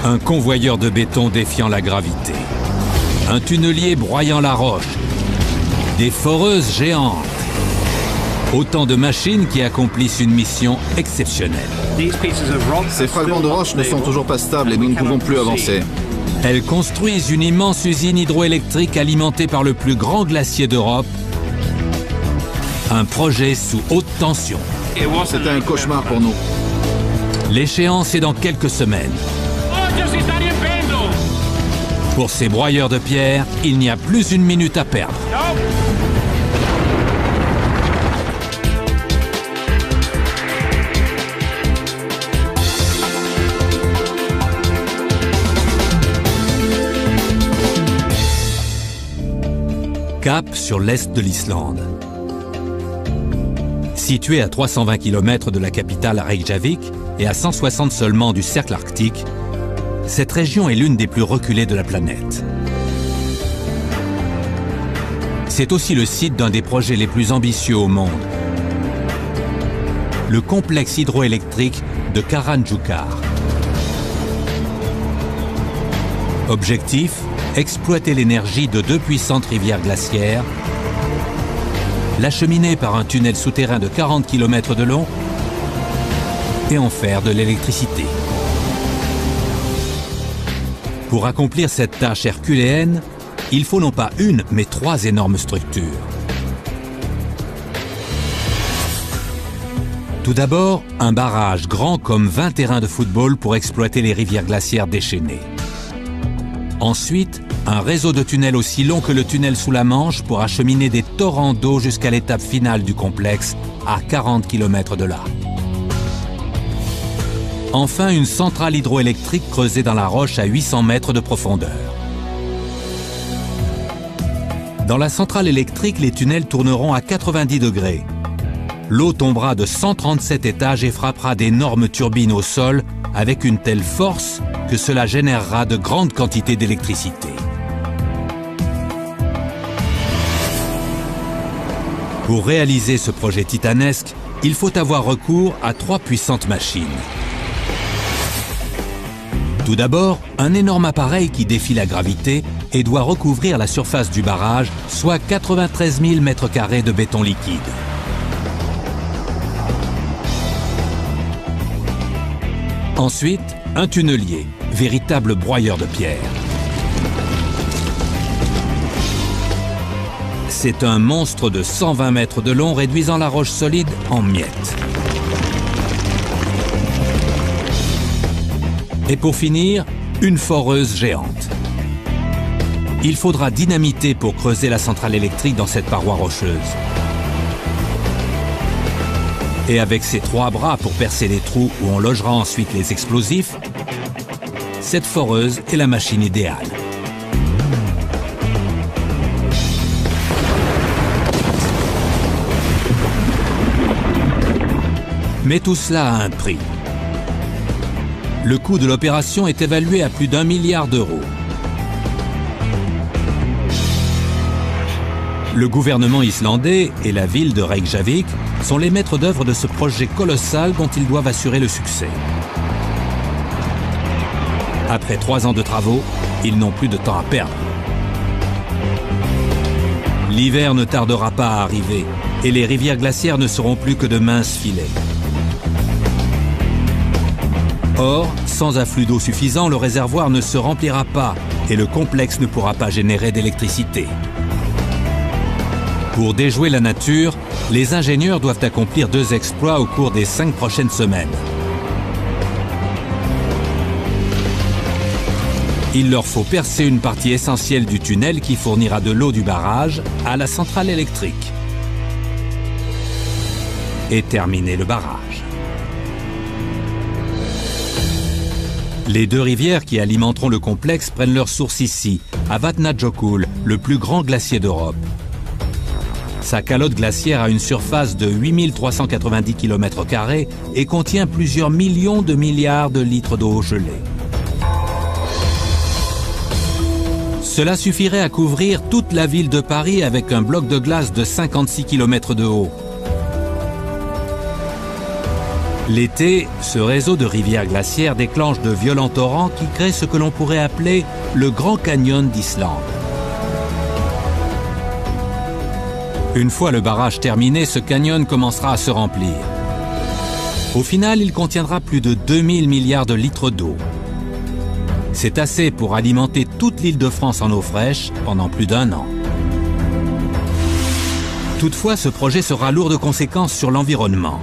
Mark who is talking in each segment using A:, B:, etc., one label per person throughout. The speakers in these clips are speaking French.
A: Un convoyeur de béton défiant la gravité. Un tunnelier broyant la roche. Des foreuses géantes. Autant de machines qui accomplissent une mission exceptionnelle.
B: Ces fragments de roche ne sont toujours pas stables et nous ne pouvons plus avancer.
A: Elles construisent une immense usine hydroélectrique alimentée par le plus grand glacier d'Europe. Un projet sous haute tension.
B: C'était un cauchemar pour nous.
A: L'échéance est dans quelques semaines. Pour ces broyeurs de pierre, il n'y a plus une minute à perdre. Cap sur l'est de l'Islande. Située à 320 km de la capitale Reykjavik et à 160 seulement du cercle arctique, cette région est l'une des plus reculées de la planète. C'est aussi le site d'un des projets les plus ambitieux au monde. Le complexe hydroélectrique de Karanjukar. Objectif, exploiter l'énergie de 2 puissantes rivières glaciaires, l'acheminer par un tunnel souterrain de 40 km de long et en faire de l'électricité. Pour accomplir cette tâche herculéenne, il faut non pas une, mais 3 énormes structures. Tout d'abord, un barrage grand comme 20 terrains de football pour exploiter les rivières glaciaires déchaînées. Ensuite, un réseau de tunnels aussi long que le tunnel sous la Manche pour acheminer des torrents d'eau jusqu'à l'étape finale du complexe, à 40 km de là. Enfin, une centrale hydroélectrique creusée dans la roche à 800 mètres de profondeur. Dans la centrale électrique, les tunnels tourneront à 90 degrés. L'eau tombera de 137 étages et frappera d'énormes turbines au sol avec une telle force que cela générera de grandes quantités d'électricité. Pour réaliser ce projet titanesque, il faut avoir recours à 3 puissantes machines. Tout d'abord, un énorme appareil qui défie la gravité et doit recouvrir la surface du barrage, soit 93 000 m² de béton liquide. Ensuite, un tunnelier, véritable broyeur de pierre. C'est un monstre de 120 mètres de long réduisant la roche solide en miettes. Et pour finir, une foreuse géante. Il faudra dynamiter pour creuser la centrale électrique dans cette paroi rocheuse. Et avec ses 3 bras pour percer les trous où on logera ensuite les explosifs, cette foreuse est la machine idéale. Mais tout cela a un prix. Le coût de l'opération est évalué à plus d'1 milliard d'euros. Le gouvernement islandais et la ville de Reykjavik sont les maîtres d'œuvre de ce projet colossal dont ils doivent assurer le succès. Après 3 ans de travaux, ils n'ont plus de temps à perdre. L'hiver ne tardera pas à arriver et les rivières glaciaires ne seront plus que de minces filets. Or, sans afflux d'eau suffisant, le réservoir ne se remplira pas et le complexe ne pourra pas générer d'électricité. Pour déjouer la nature, les ingénieurs doivent accomplir 2 exploits au cours des 5 prochaines semaines. Il leur faut percer une partie essentielle du tunnel qui fournira de l'eau du barrage à la centrale électrique et terminer le barrage. Les 2 rivières qui alimenteront le complexe prennent leur source ici, à Vatnajökull, le plus grand glacier d'Europe. Sa calotte glaciaire a une surface de 8390 km² et contient plusieurs millions de milliards de litres d'eau gelée. Cela suffirait à couvrir toute la ville de Paris avec un bloc de glace de 56 km de haut. L'été, ce réseau de rivières glaciaires déclenche de violents torrents qui créent ce que l'on pourrait appeler le Grand Canyon d'Islande. Une fois le barrage terminé, ce canyon commencera à se remplir. Au final, il contiendra plus de 2000 milliards de litres d'eau. C'est assez pour alimenter toute l'île de France en eau fraîche pendant plus d'1 an. Toutefois, ce projet sera lourd de conséquences sur l'environnement.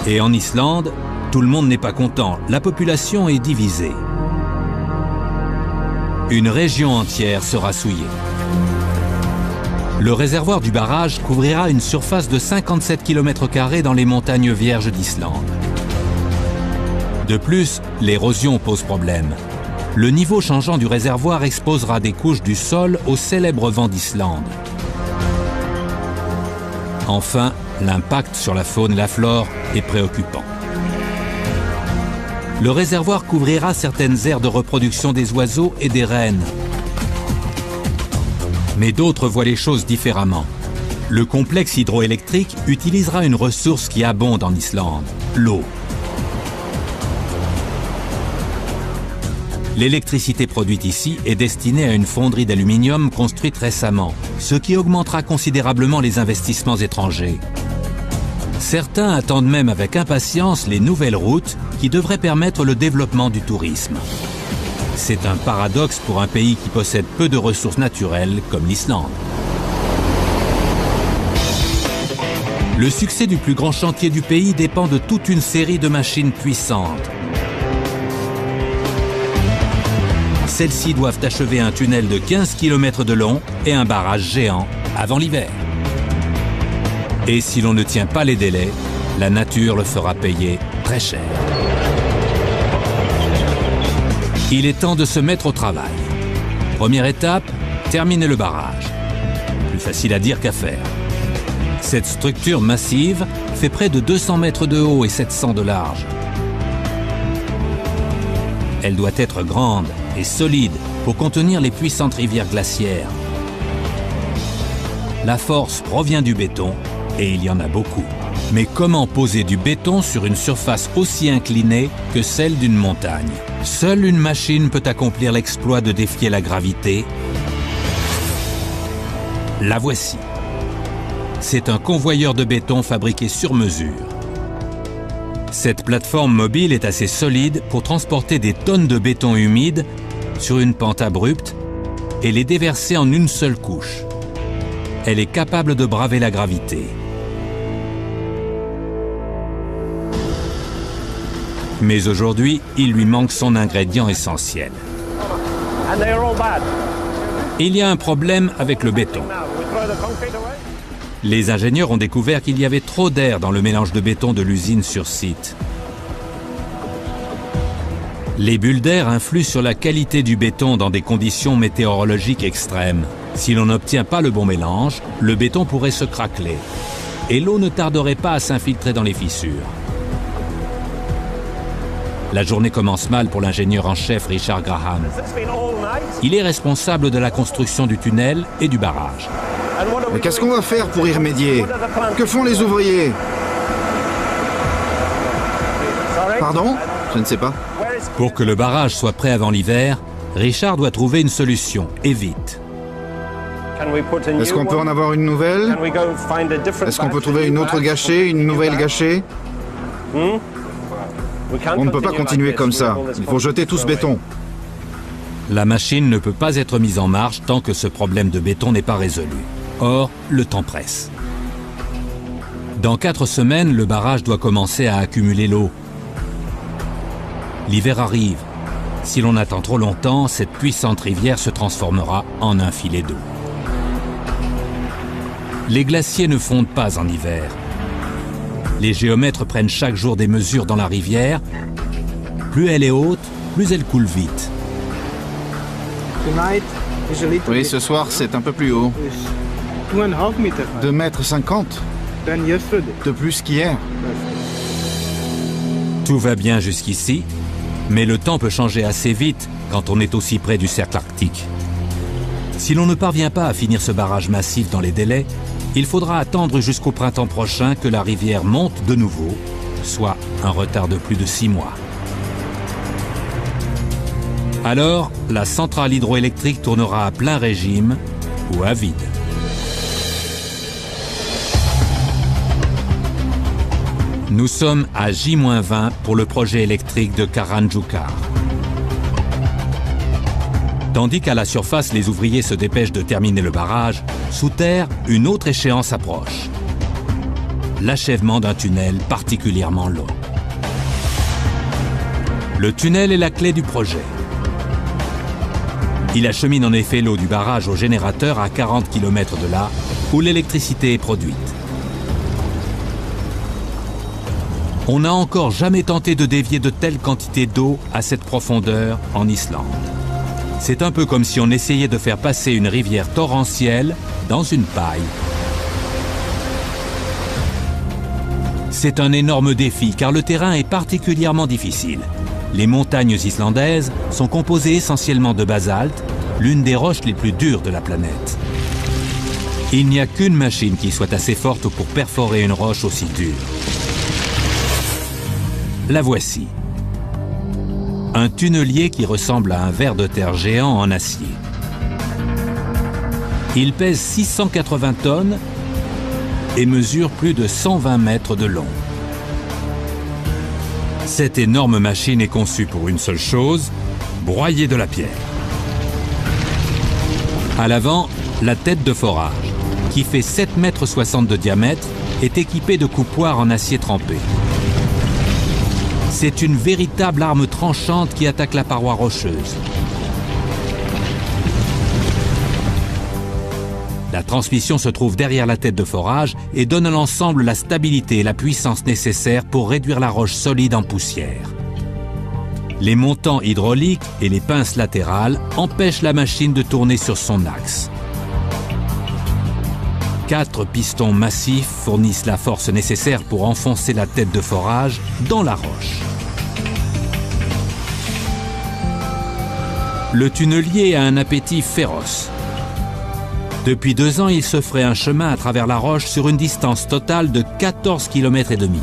A: Et en Islande, tout le monde n'est pas content. La population est divisée. Une région entière sera souillée. Le réservoir du barrage couvrira une surface de 57 km² dans les montagnes vierges d'Islande. De plus, l'érosion pose problème. Le niveau changeant du réservoir exposera des couches du sol au célèbre vent d'Islande. Enfin, l'impact sur la faune et la flore est préoccupant. Le réservoir couvrira certaines aires de reproduction des oiseaux et des rennes. Mais d'autres voient les choses différemment. Le complexe hydroélectrique utilisera une ressource qui abonde en Islande, l'eau. L'électricité produite ici est destinée à une fonderie d'aluminium construite récemment, ce qui augmentera considérablement les investissements étrangers. Certains attendent même avec impatience les nouvelles routes qui devraient permettre le développement du tourisme. C'est un paradoxe pour un pays qui possède peu de ressources naturelles comme l'Islande. Le succès du plus grand chantier du pays dépend de toute une série de machines puissantes. Celles-ci doivent achever un tunnel de 15 km de long et un barrage géant avant l'hiver. Et si l'on ne tient pas les délais, la nature le fera payer très cher. Il est temps de se mettre au travail. Première étape, terminer le barrage. Plus facile à dire qu'à faire. Cette structure massive fait près de 200 mètres de haut et 700 de large. Elle doit être grande et solide pour contenir les puissantes rivières glaciaires. La force provient du béton et il y en a beaucoup. Mais comment poser du béton sur une surface aussi inclinée que celle d'une montagne? Seule une machine peut accomplir l'exploit de défier la gravité. La voici. C'est un convoyeur de béton fabriqué sur mesure. Cette plateforme mobile est assez solide pour transporter des tonnes de béton humide sur une pente abrupte et les déverser en une seule couche. Elle est capable de braver la gravité. Mais aujourd'hui, il lui manque son ingrédient essentiel. Il y a un problème avec le béton. Les ingénieurs ont découvert qu'il y avait trop d'air dans le mélange de béton de l'usine sur site. Les bulles d'air influent sur la qualité du béton dans des conditions météorologiques extrêmes. Si l'on n'obtient pas le bon mélange, le béton pourrait se craqueler. Et l'eau ne tarderait pas à s'infiltrer dans les fissures. La journée commence mal pour l'ingénieur en chef Richard Graham. Il est responsable de la construction du tunnel et du barrage.
B: Mais qu'est-ce qu'on va faire pour y remédier? Que font les ouvriers? Pardon? Je ne sais pas.
A: Pour que le barrage soit prêt avant l'hiver, Richard doit trouver une solution, et vite.
B: Est-ce qu'on peut en avoir une nouvelle? Est-ce qu'on peut trouver une autre gâchée, une nouvelle gâchée? On ne peut pas continuer comme ça. Il faut jeter tout ce béton.
A: La machine ne peut pas être mise en marche tant que ce problème de béton n'est pas résolu. Or, le temps presse. Dans 4 semaines, le barrage doit commencer à accumuler l'eau. L'hiver arrive. Si l'on attend trop longtemps, cette puissante rivière se transformera en un filet d'eau. Les glaciers ne fondent pas en hiver. Les géomètres prennent chaque jour des mesures dans la rivière. Plus elle est haute, plus elle coule vite.
B: Oui, ce soir, c'est un peu plus haut. 2,50 mètres de plus qu'hier.
A: Tout va bien jusqu'ici, mais le temps peut changer assez vite quand on est aussi près du cercle arctique. Si l'on ne parvient pas à finir ce barrage massif dans les délais, il faudra attendre jusqu'au printemps prochain que la rivière monte de nouveau, soit un retard de plus de 6 mois. Alors, la centrale hydroélectrique tournera à plein régime ou à vide. Nous sommes à J-20 pour le projet électrique de Karanjukar. Tandis qu'à la surface, les ouvriers se dépêchent de terminer le barrage, sous terre, une autre échéance approche. L'achèvement d'un tunnel particulièrement long. Le tunnel est la clé du projet. Il achemine en effet l'eau du barrage au générateur à 40 km de là, où l'électricité est produite. On n'a encore jamais tenté de dévier de telles quantités d'eau à cette profondeur en Islande. C'est un peu comme si on essayait de faire passer une rivière torrentielle dans une paille. C'est un énorme défi car le terrain est particulièrement difficile. Les montagnes islandaises sont composées essentiellement de basalte, l'une des roches les plus dures de la planète. Il n'y a qu'une machine qui soit assez forte pour perforer une roche aussi dure. La voici. Un tunnelier qui ressemble à un ver de terre géant en acier. Il pèse 680 tonnes et mesure plus de 120 mètres de long. Cette énorme machine est conçue pour une seule chose, broyer de la pierre. À l'avant, la tête de forage, qui fait 7,60 m de diamètre, est équipée de coupoirs en acier trempé. C'est une véritable arme tranchante qui attaque la paroi rocheuse. La transmission se trouve derrière la tête de forage et donne à l'ensemble la stabilité et la puissance nécessaires pour réduire la roche solide en poussière. Les montants hydrauliques et les pinces latérales empêchent la machine de tourner sur son axe. 4 pistons massifs fournissent la force nécessaire pour enfoncer la tête de forage dans la roche. Le tunnelier a un appétit féroce. Depuis 2 ans, il se ferait un chemin à travers la roche sur une distance totale de 14 km et demi.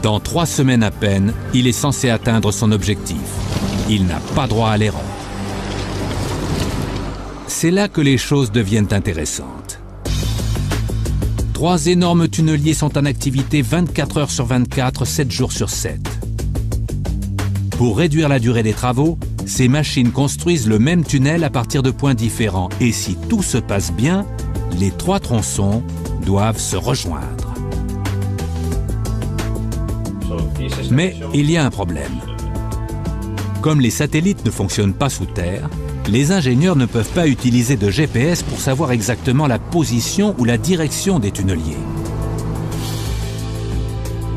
A: Dans 3 semaines à peine, il est censé atteindre son objectif. Il n'a pas droit à l'erreur. C'est là que les choses deviennent intéressantes. 3 énormes tunneliers sont en activité 24 heures sur 24, 7 jours sur 7. Pour réduire la durée des travaux, ces machines construisent le même tunnel à partir de points différents. Et si tout se passe bien, les 3 tronçons doivent se rejoindre. Mais il y a un problème. Comme les satellites ne fonctionnent pas sous terre, les ingénieurs ne peuvent pas utiliser de GPS pour savoir exactement la position ou la direction des tunneliers.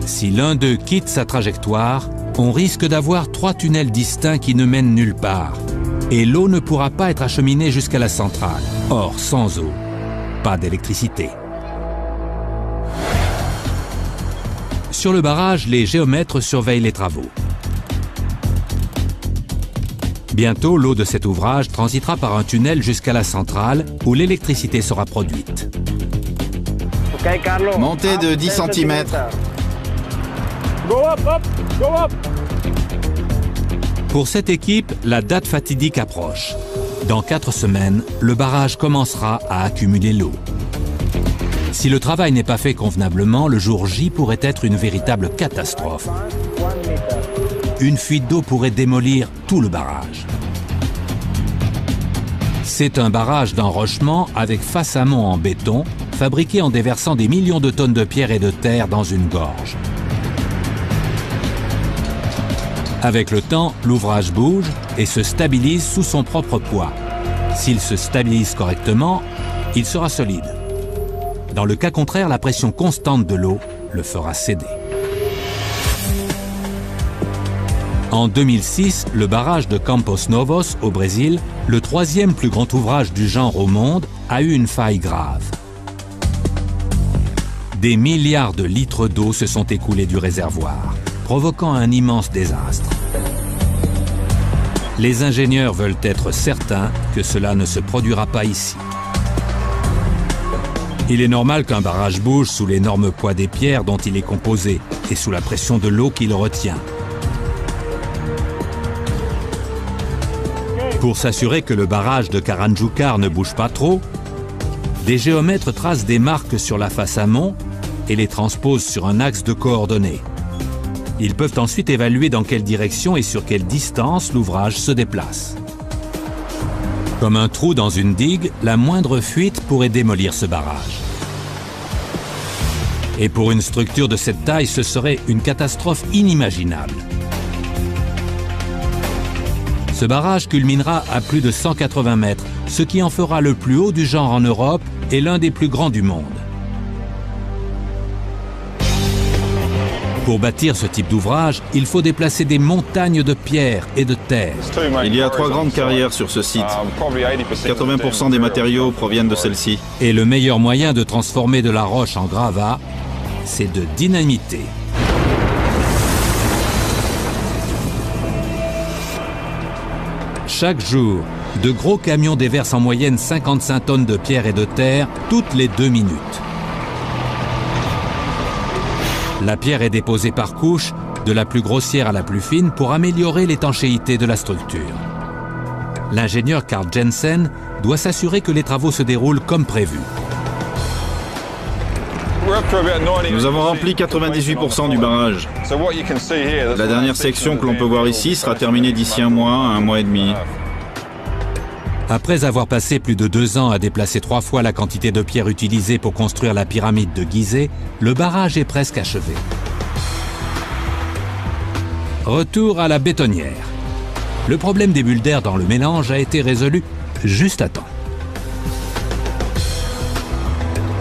A: Si l'un d'eux quitte sa trajectoire, on risque d'avoir 3 tunnels distincts qui ne mènent nulle part. Et l'eau ne pourra pas être acheminée jusqu'à la centrale. Or, sans eau, pas d'électricité. Sur le barrage, les géomètres surveillent les travaux. Bientôt, l'eau de cet ouvrage transitera par un tunnel jusqu'à la centrale où l'électricité sera produite.
B: Montée de 10 cm.
A: Pour cette équipe, la date fatidique approche. Dans 4 semaines, le barrage commencera à accumuler l'eau. Si le travail n'est pas fait convenablement, le jour J pourrait être une véritable catastrophe. Une fuite d'eau pourrait démolir tout le barrage. C'est un barrage d'enrochement avec face amont en béton, fabriqué en déversant des millions de tonnes de pierre et de terre dans une gorge. Avec le temps, l'ouvrage bouge et se stabilise sous son propre poids. S'il se stabilise correctement, il sera solide. Dans le cas contraire, la pression constante de l'eau le fera céder. En 2006, le barrage de Campos Novos, au Brésil, le 3e plus grand ouvrage du genre au monde, a eu une faille grave. Des milliards de litres d'eau se sont écoulés du réservoir, provoquant un immense désastre. Les ingénieurs veulent être certains que cela ne se produira pas ici. Il est normal qu'un barrage bouge sous l'énorme poids des pierres dont il est composé et sous la pression de l'eau qui le retient. Pour s'assurer que le barrage de Karanjukar ne bouge pas trop, des géomètres tracent des marques sur la face amont et les transposent sur un axe de coordonnées. Ils peuvent ensuite évaluer dans quelle direction et sur quelle distance l'ouvrage se déplace. Comme un trou dans une digue, la moindre fuite pourrait démolir ce barrage. Et pour une structure de cette taille, ce serait une catastrophe inimaginable. Ce barrage culminera à plus de 180 mètres, ce qui en fera le plus haut du genre en Europe et l'un des plus grands du monde. Pour bâtir ce type d'ouvrage, il faut déplacer des montagnes de pierres et de terre.
B: Il y a 3 grandes carrières sur ce site. 80% des matériaux proviennent de celle-ci.
A: Et le meilleur moyen de transformer de la roche en gravat, c'est de dynamiter. Chaque jour, de gros camions déversent en moyenne 55 tonnes de pierre et de terre toutes les 2 minutes. La pierre est déposée par couches, de la plus grossière à la plus fine, pour améliorer l'étanchéité de la structure. L'ingénieur Carl Jensen doit s'assurer que les travaux se déroulent comme prévu.
B: Nous avons rempli 98% du barrage. La dernière section que l'on peut voir ici sera terminée d'ici 1 mois à 1 mois et demi.
A: Après avoir passé plus de 2 ans à déplacer 3 fois la quantité de pierre utilisée pour construire la pyramide de Gizeh, le barrage est presque achevé. Retour à la bétonnière. Le problème des bulles d'air dans le mélange a été résolu juste à temps.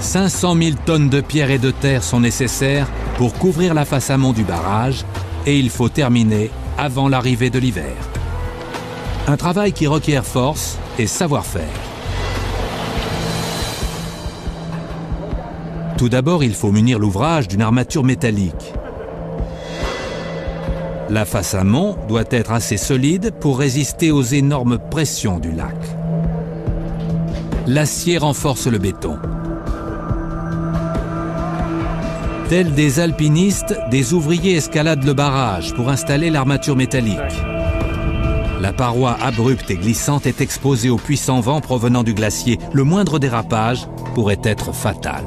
A: 500 000 tonnes de pierre et de terre sont nécessaires pour couvrir la face amont du barrage et il faut terminer avant l'arrivée de l'hiver. Un travail qui requiert force et savoir-faire. Tout d'abord, il faut munir l'ouvrage d'une armature métallique. La face amont doit être assez solide pour résister aux énormes pressions du lac. L'acier renforce le béton. Tels des alpinistes, des ouvriers escaladent le barrage pour installer l'armature métallique. La paroi abrupte et glissante est exposée aux puissants vents provenant du glacier. Le moindre dérapage pourrait être fatal.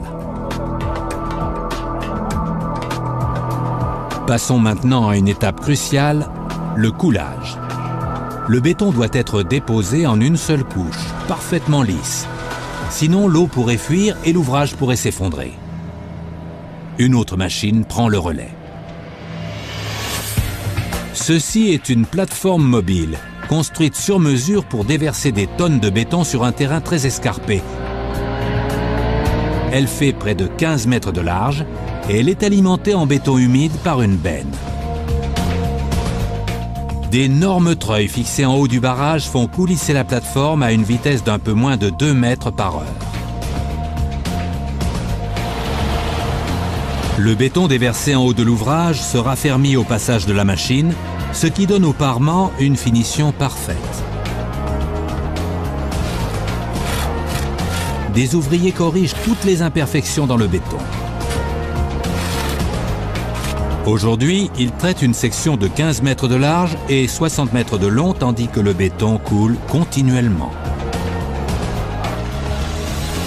A: Passons maintenant à une étape cruciale, le coulage. Le béton doit être déposé en une seule couche, parfaitement lisse. Sinon, l'eau pourrait fuir et l'ouvrage pourrait s'effondrer. Une autre machine prend le relais. Ceci est une plateforme mobile, construite sur mesure pour déverser des tonnes de béton sur un terrain très escarpé. Elle fait près de 15 mètres de large et elle est alimentée en béton humide par une benne. D'énormes treuils fixés en haut du barrage font coulisser la plateforme à une vitesse d'un peu moins de 2 mètres par heure. Le béton déversé en haut de l'ouvrage se raffermit au passage de la machine, ce qui donne au parement une finition parfaite. Des ouvriers corrigent toutes les imperfections dans le béton. Aujourd'hui, ils traitent une section de 15 mètres de large et 60 mètres de long, tandis que le béton coule continuellement.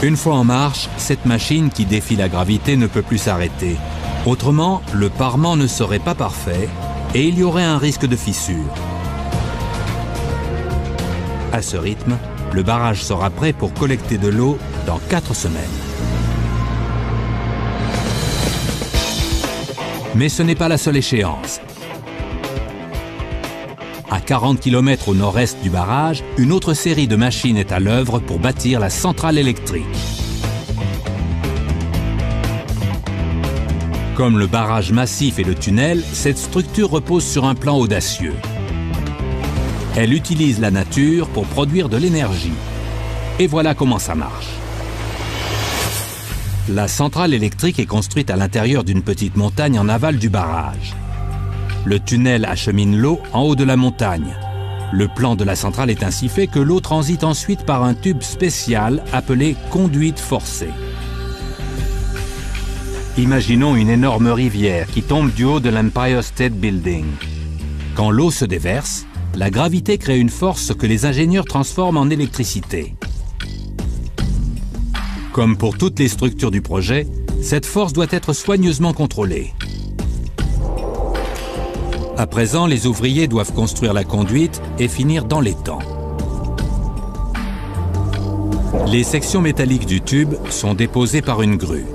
A: Une fois en marche, cette machine qui défie la gravité ne peut plus s'arrêter. Autrement, le parement ne serait pas parfait et il y aurait un risque de fissure. À ce rythme, le barrage sera prêt pour collecter de l'eau dans 4 semaines. Mais ce n'est pas la seule échéance. À 40 km au nord-est du barrage, une autre série de machines est à l'œuvre pour bâtir la centrale électrique. Comme le barrage massif et le tunnel, cette structure repose sur un plan audacieux. Elle utilise la nature pour produire de l'énergie. Et voilà comment ça marche. La centrale électrique est construite à l'intérieur d'une petite montagne en aval du barrage. Le tunnel achemine l'eau en haut de la montagne. Le plan de la centrale est ainsi fait que l'eau transite ensuite par un tube spécial appelé conduite forcée. Imaginons une énorme rivière qui tombe du haut de l'Empire State Building. Quand l'eau se déverse, la gravité crée une force que les ingénieurs transforment en électricité. Comme pour toutes les structures du projet, cette force doit être soigneusement contrôlée. À présent, les ouvriers doivent construire la conduite et finir dans les temps. Les sections métalliques du tube sont déposées par une grue.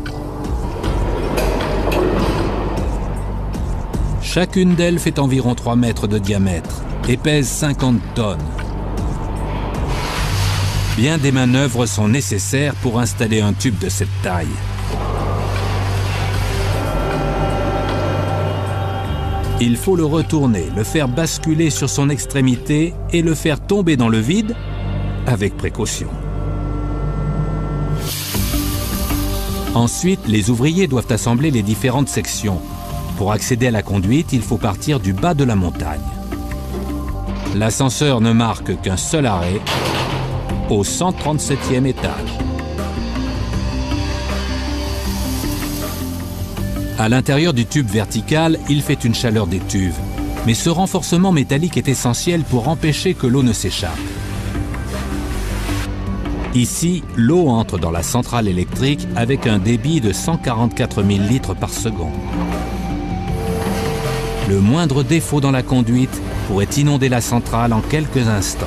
A: Chacune d'elles fait environ 3 mètres de diamètre et pèse 50 tonnes. Bien des manœuvres sont nécessaires pour installer un tube de cette taille. Il faut le retourner, le faire basculer sur son extrémité et le faire tomber dans le vide avec précaution. Ensuite, les ouvriers doivent assembler les différentes sections. Pour accéder à la conduite, il faut partir du bas de la montagne. L'ascenseur ne marque qu'un seul arrêt, au 137e étage. À l'intérieur du tube vertical, il fait une chaleur d'étuve. Mais ce renforcement métallique est essentiel pour empêcher que l'eau ne s'échappe. Ici, l'eau entre dans la centrale électrique avec un débit de 144 000 litres par seconde. Le moindre défaut dans la conduite pourrait inonder la centrale en quelques instants.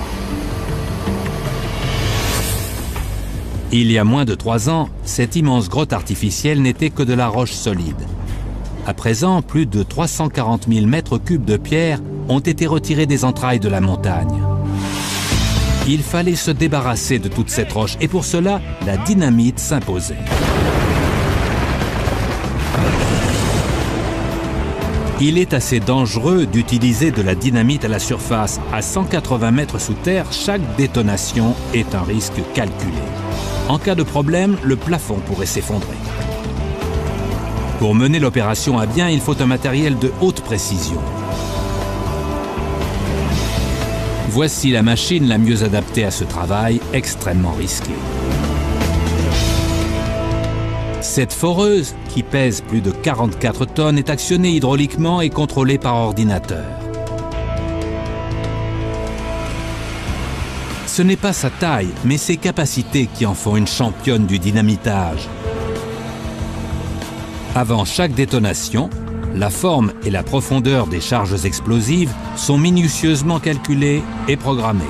A: Il y a moins de 3 ans, cette immense grotte artificielle n'était que de la roche solide. À présent, plus de 340 000 mètres cubes de pierre ont été retirés des entrailles de la montagne. Il fallait se débarrasser de toute cette roche et pour cela, la dynamite s'imposait. Il est assez dangereux d'utiliser de la dynamite à la surface. À 180 mètres sous terre, chaque détonation est un risque calculé. En cas de problème, le plafond pourrait s'effondrer. Pour mener l'opération à bien, il faut un matériel de haute précision. Voici la machine la mieux adaptée à ce travail extrêmement risqué. Cette foreuse, qui pèse plus de 44 tonnes, est actionnée hydrauliquement et contrôlée par ordinateur. Ce n'est pas sa taille, mais ses capacités qui en font une championne du dynamitage. Avant chaque détonation, la forme et la profondeur des charges explosives sont minutieusement calculées et programmées.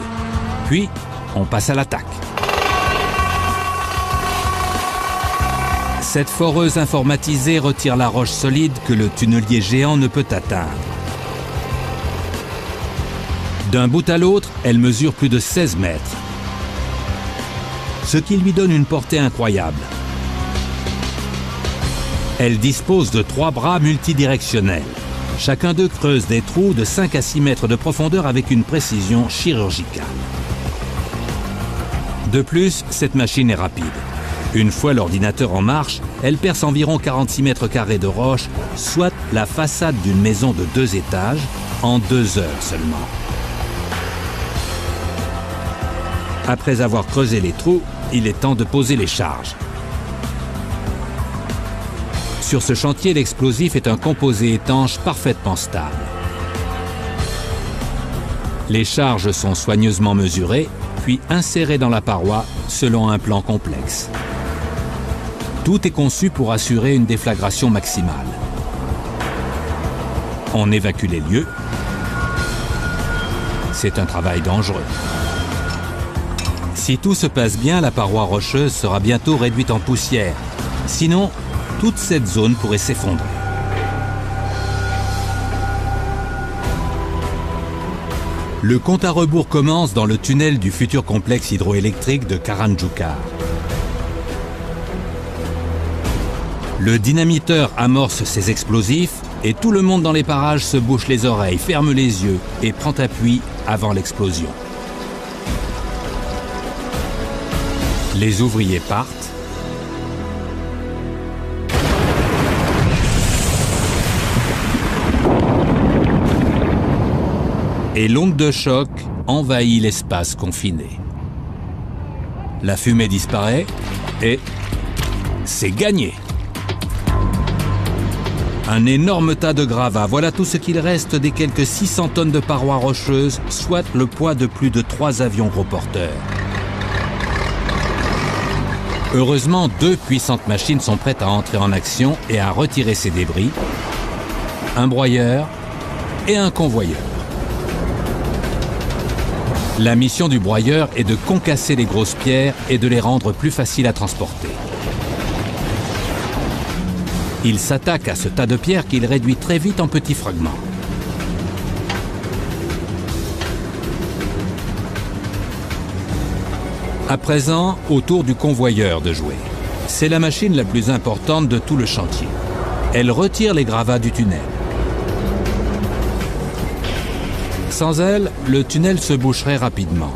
A: Puis, on passe à l'attaque. Cette foreuse informatisée retire la roche solide que le tunnelier géant ne peut atteindre. D'un bout à l'autre, elle mesure plus de 16 mètres, ce qui lui donne une portée incroyable. Elle dispose de 3 bras multidirectionnels. Chacun d'eux creuse des trous de 5 à 6 mètres de profondeur avec une précision chirurgicale. De plus, cette machine est rapide. Une fois l'ordinateur en marche, elle perce environ 46 mètres carrés de roche, soit la façade d'une maison de 2 étages, en 2 heures seulement. Après avoir creusé les trous, il est temps de poser les charges. Sur ce chantier, l'explosif est un composé étanche parfaitement stable. Les charges sont soigneusement mesurées, puis insérées dans la paroi selon un plan complexe. Tout est conçu pour assurer une déflagration maximale. On évacue les lieux. C'est un travail dangereux. Si tout se passe bien, la paroi rocheuse sera bientôt réduite en poussière. Sinon, toute cette zone pourrait s'effondrer. Le compte à rebours commence dans le tunnel du futur complexe hydroélectrique de Karanjukar. Le dynamiteur amorce ses explosifs et tout le monde dans les parages se bouche les oreilles, ferme les yeux et prend appui avant l'explosion. Les ouvriers partent. et l'onde de choc envahit l'espace confiné. La fumée disparaît et c'est gagné. Un énorme tas de gravats, voilà tout ce qu'il reste des quelques 600 tonnes de parois rocheuses, soit le poids de plus de 3 avions gros porteurs. Heureusement, 2 puissantes machines sont prêtes à entrer en action et à retirer ces débris. Un broyeur et un convoyeur. La mission du broyeur est de concasser les grosses pierres et de les rendre plus faciles à transporter. Il s'attaque à ce tas de pierres qu'il réduit très vite en petits fragments. À présent, au tour du convoyeur de jouer. C'est la machine la plus importante de tout le chantier. Elle retire les gravats du tunnel. Sans elle, le tunnel se boucherait rapidement.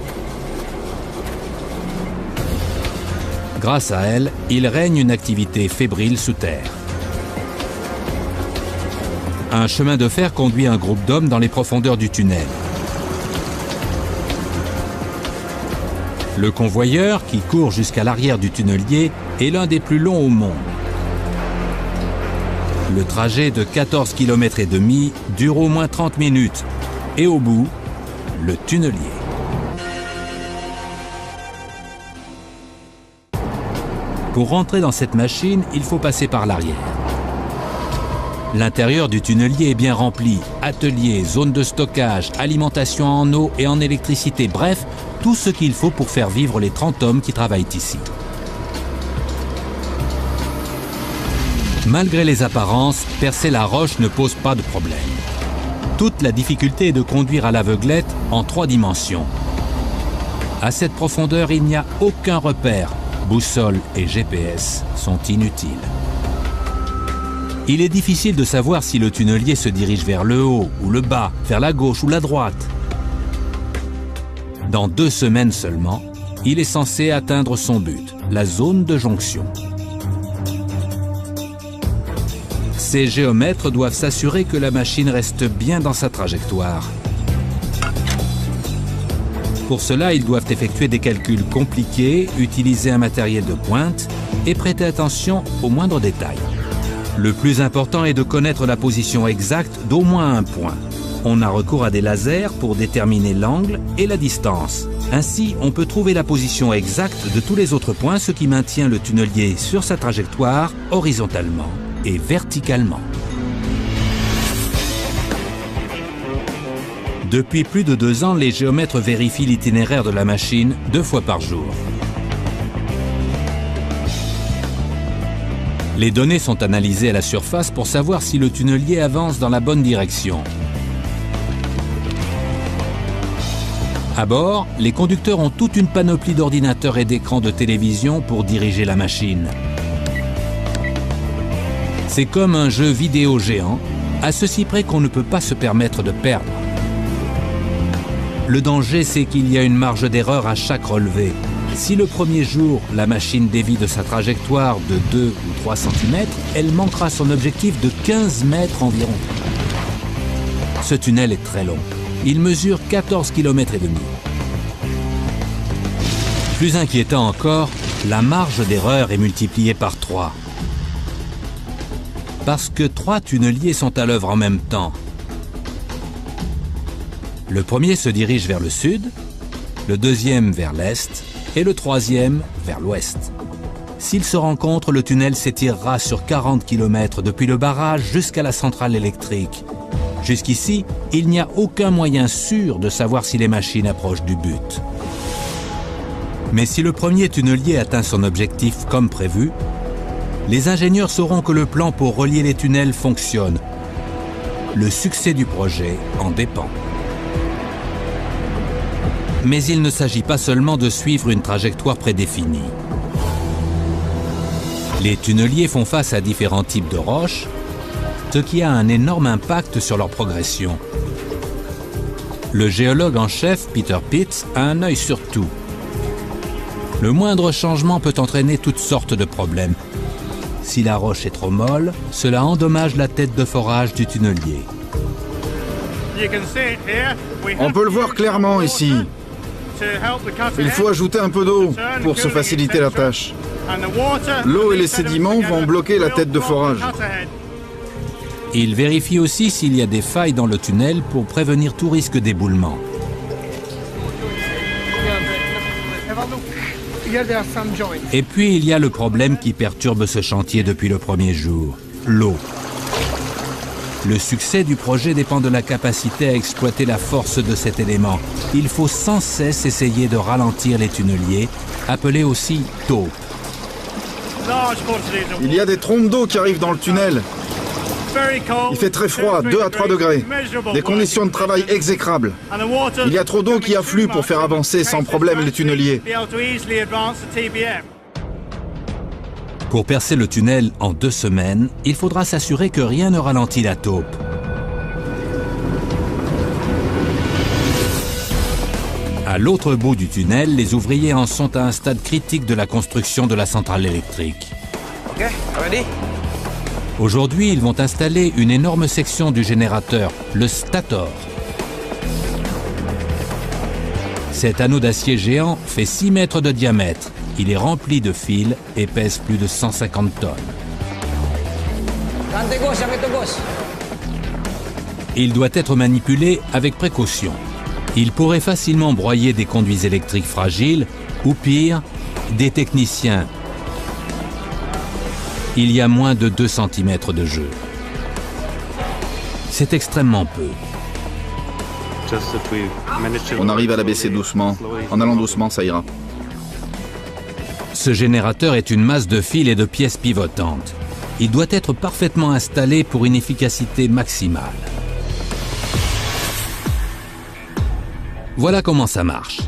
A: Grâce à elle, il règne une activité fébrile sous terre. Un chemin de fer conduit un groupe d'hommes dans les profondeurs du tunnel. Le convoyeur, qui court jusqu'à l'arrière du tunnelier, est l'un des plus longs au monde. Le trajet de 14,5 km dure au moins 30 minutes. Et au bout, le tunnelier. Pour rentrer dans cette machine, il faut passer par l'arrière. L'intérieur du tunnelier est bien rempli. Atelier, zone de stockage, alimentation en eau et en électricité. Bref, tout ce qu'il faut pour faire vivre les 30 hommes qui travaillent ici. Malgré les apparences, percer la roche ne pose pas de problème. Toute la difficulté est de conduire à l'aveuglette en 3 dimensions. À cette profondeur, il n'y a aucun repère. Boussole et GPS sont inutiles. Il est difficile de savoir si le tunnelier se dirige vers le haut ou le bas, vers la gauche ou la droite. Dans 2 semaines seulement, il est censé atteindre son but, la zone de jonction. Ces géomètres doivent s'assurer que la machine reste bien dans sa trajectoire. Pour cela, ils doivent effectuer des calculs compliqués, utiliser un matériel de pointe et prêter attention aux moindres détails. Le plus important est de connaître la position exacte d'au moins un point. On a recours à des lasers pour déterminer l'angle et la distance. Ainsi, on peut trouver la position exacte de tous les autres points, ce qui maintient le tunnelier sur sa trajectoire horizontalement et verticalement. Depuis plus de 2 ans, les géomètres vérifient l'itinéraire de la machine 2 fois par jour. Les données sont analysées à la surface pour savoir si le tunnelier avance dans la bonne direction. À bord, les conducteurs ont toute une panoplie d'ordinateurs et d'écrans de télévision pour diriger la machine. C'est comme un jeu vidéo géant, à ceci près qu'on ne peut pas se permettre de perdre. Le danger, c'est qu'il y a une marge d'erreur à chaque relevé. Si le premier jour, la machine dévie de sa trajectoire de 2 ou 3 cm, elle manquera son objectif de 15 mètres environ. Ce tunnel est très long. Il mesure 14,5 km. Plus inquiétant encore, la marge d'erreur est multipliée par 3. Parce que 3 tunneliers sont à l'œuvre en même temps. Le premier se dirige vers le sud, le deuxième vers l'est et le troisième vers l'ouest. S'ils se rencontrent, le tunnel s'étirera sur 40 km depuis le barrage jusqu'à la centrale électrique. Jusqu'ici, il n'y a aucun moyen sûr de savoir si les machines approchent du but. Mais si le premier tunnelier atteint son objectif comme prévu, les ingénieurs sauront que le plan pour relier les tunnels fonctionne. Le succès du projet en dépend. Mais il ne s'agit pas seulement de suivre une trajectoire prédéfinie. Les tunneliers font face à différents types de roches, ce qui a un énorme impact sur leur progression. Le géologue en chef, Peter Pitts, a un œil sur tout. Le moindre changement peut entraîner toutes sortes de problèmes. Si la roche est trop molle, cela endommage la tête de forage du tunnelier.
B: On peut le voir clairement ici. Il faut ajouter un peu d'eau pour se faciliter la tâche. L'eau et les sédiments vont bloquer la tête de forage.
A: Il vérifie aussi s'il y a des failles dans le tunnel pour prévenir tout risque d'éboulement. Et puis il y a le problème qui perturbe ce chantier depuis le premier jour, l'eau. Le succès du projet dépend de la capacité à exploiter la force de cet élément. Il faut sans cesse essayer de ralentir les tunneliers, appelés aussi taupes.
B: Il y a des trompes d'eau qui arrivent dans le tunnel. Il fait très froid, 2 à 3 degrés. Des conditions de travail exécrables. Il y a trop d'eau qui afflue pour faire avancer sans problème les tunneliers.
A: Pour percer le tunnel en 2 semaines, il faudra s'assurer que rien ne ralentit la taupe. À l'autre bout du tunnel, les ouvriers en sont à un stade critique de la construction de la centrale électrique. Aujourd'hui, ils vont installer une énorme section du générateur, le stator. Cet anneau d'acier géant fait 6 mètres de diamètre. Il est rempli de fils et pèse plus de 150 tonnes. Il doit être manipulé avec précaution. Il pourrait facilement broyer des conduits électriques fragiles ou pire, des techniciens. Il y a moins de 2 cm de jeu. C'est extrêmement peu.
B: On arrive à la baisser doucement. En allant doucement, ça ira.
A: Ce générateur est une masse de fils et de pièces pivotantes. Il doit être parfaitement installé pour une efficacité maximale. Voilà comment ça marche.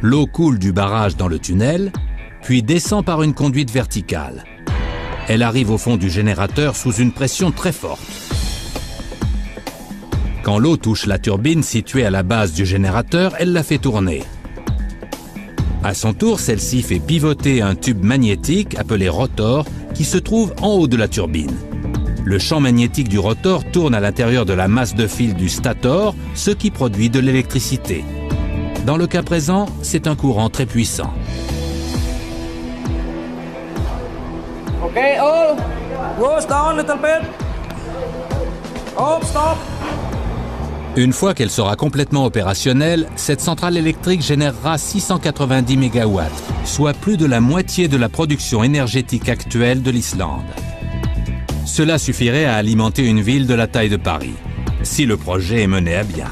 A: L'eau coule du barrage dans le tunnel, puis descend par une conduite verticale. Elle arrive au fond du générateur sous une pression très forte. Quand l'eau touche la turbine située à la base du générateur, elle la fait tourner. À son tour, celle-ci fait pivoter un tube magnétique appelé rotor qui se trouve en haut de la turbine. Le champ magnétique du rotor tourne à l'intérieur de la masse de fil du stator, ce qui produit de l'électricité. Dans le cas présent, c'est un courant très puissant.
C: Okay, all. Goes down a little bit. Oh, stop.
A: Une fois qu'elle sera complètement opérationnelle, cette centrale électrique générera 690 MW, soit plus de la moitié de la production énergétique actuelle de l'Islande. Cela suffirait à alimenter une ville de la taille de Paris, si le projet est mené à bien.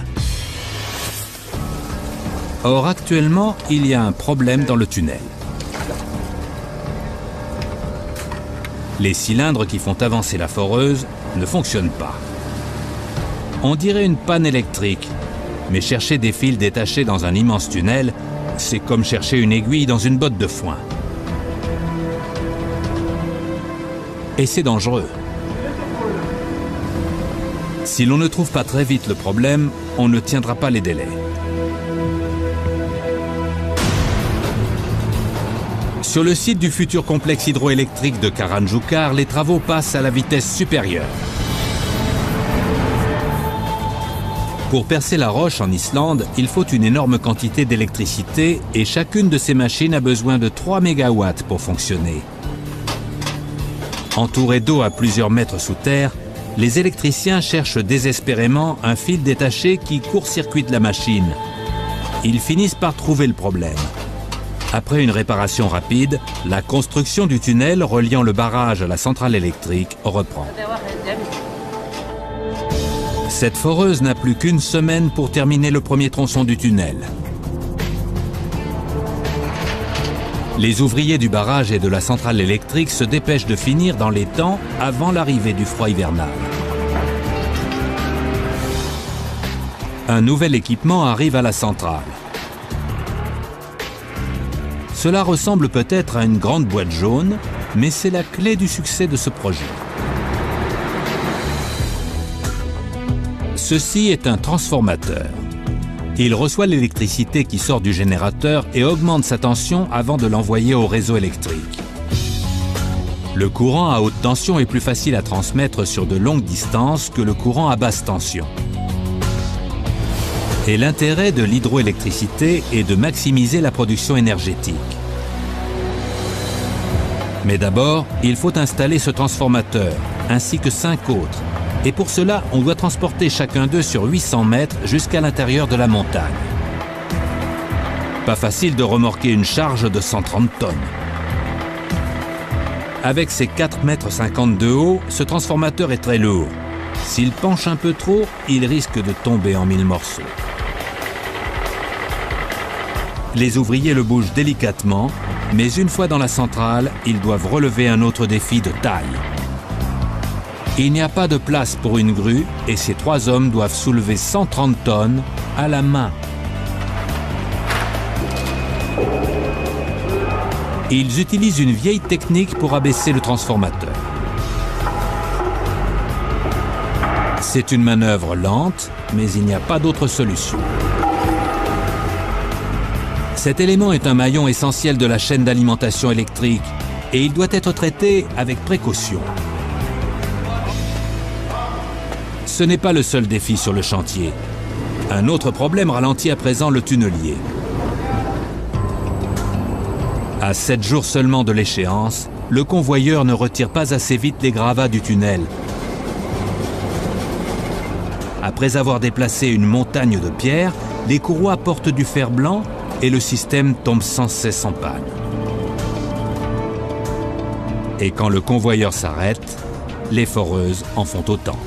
A: Or, actuellement, il y a un problème dans le tunnel. Les cylindres qui font avancer la foreuse ne fonctionnent pas. On dirait une panne électrique, mais chercher des fils détachés dans un immense tunnel, c'est comme chercher une aiguille dans une botte de foin. Et c'est dangereux. Si l'on ne trouve pas très vite le problème, on ne tiendra pas les délais. Sur le site du futur complexe hydroélectrique de Karanjukar, les travaux passent à la vitesse supérieure. Pour percer la roche en Islande, il faut une énorme quantité d'électricité et chacune de ces machines a besoin de 3 MW pour fonctionner. Entourés d'eau à plusieurs mètres sous terre, les électriciens cherchent désespérément un fil détaché qui court-circuite la machine. Ils finissent par trouver le problème. Après une réparation rapide, la construction du tunnel reliant le barrage à la centrale électrique reprend. Cette foreuse n'a plus qu'une semaine pour terminer le premier tronçon du tunnel. Les ouvriers du barrage et de la centrale électrique se dépêchent de finir dans les temps avant l'arrivée du froid hivernal. Un nouvel équipement arrive à la centrale. Cela ressemble peut-être à une grande boîte jaune, mais c'est la clé du succès de ce projet. Ceci est un transformateur. Il reçoit l'électricité qui sort du générateur et augmente sa tension avant de l'envoyer au réseau électrique. Le courant à haute tension est plus facile à transmettre sur de longues distances que le courant à basse tension. Et l'intérêt de l'hydroélectricité est de maximiser la production énergétique. Mais d'abord, il faut installer ce transformateur, ainsi que 5 autres. Et pour cela, on doit transporter chacun d'eux sur 800 mètres jusqu'à l'intérieur de la montagne. Pas facile de remorquer une charge de 130 tonnes. Avec ses 4,50 mètres de haut, ce transformateur est très lourd. S'il penche un peu trop, il risque de tomber en 1000 morceaux. Les ouvriers le bougent délicatement, mais une fois dans la centrale, ils doivent relever un autre défi de taille. Il n'y a pas de place pour une grue et ces 3 hommes doivent soulever 130 tonnes à la main. Ils utilisent une vieille technique pour abaisser le transformateur. C'est une manœuvre lente, mais il n'y a pas d'autre solution. Cet élément est un maillon essentiel de la chaîne d'alimentation électrique et il doit être traité avec précaution. Ce n'est pas le seul défi sur le chantier. Un autre problème ralentit à présent le tunnelier. À 7 jours seulement de l'échéance, le convoyeur ne retire pas assez vite les gravats du tunnel. Après avoir déplacé une montagne de pierres, les courroies portent du fer blanc et le système tombe sans cesse en panne. Et quand le convoyeur s'arrête, les foreuses en font autant.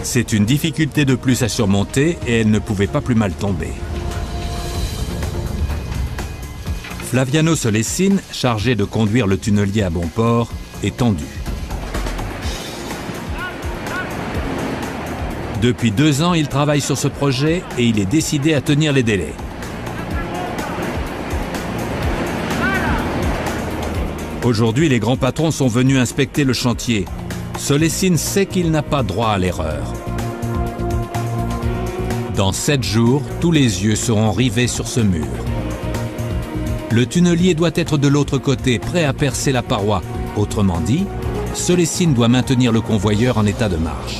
A: C'est une difficulté de plus à surmonter et elle ne pouvait pas plus mal tomber. Flaviano Solessin, chargé de conduire le tunnelier à bon port, est tendu. Depuis 2 ans, il travaille sur ce projet et il est décidé à tenir les délais. Aujourd'hui, les grands patrons sont venus inspecter le chantier. Solessin sait qu'il n'a pas droit à l'erreur. Dans 7 jours, tous les yeux seront rivés sur ce mur. Le tunnelier doit être de l'autre côté, prêt à percer la paroi. Autrement dit, Solessin doit maintenir le convoyeur en état de marche.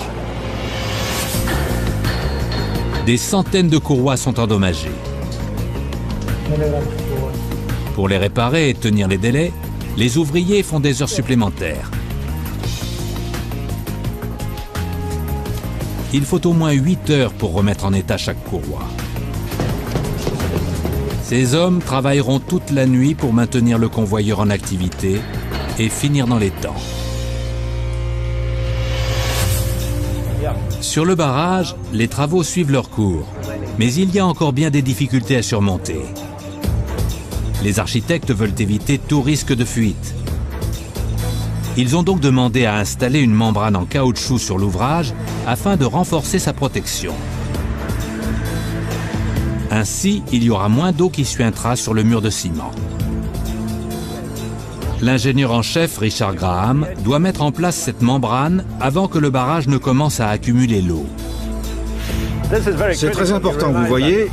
A: Des centaines de courroies sont endommagées. Pour les réparer et tenir les délais, les ouvriers font des heures supplémentaires. Il faut au moins 8 heures pour remettre en état chaque courroie. Ces hommes travailleront toute la nuit pour maintenir le convoyeur en activité et finir dans les temps. Sur le barrage, les travaux suivent leur cours, mais il y a encore bien des difficultés à surmonter. Les architectes veulent éviter tout risque de fuite. Ils ont donc demandé à installer une membrane en caoutchouc sur l'ouvrage afin de renforcer sa protection. Ainsi, il y aura moins d'eau qui suintera sur le mur de ciment. L'ingénieur en chef, Richard Graham, doit mettre en place cette membrane avant que le barrage ne commence à accumuler l'eau.
B: C'est très important, vous voyez.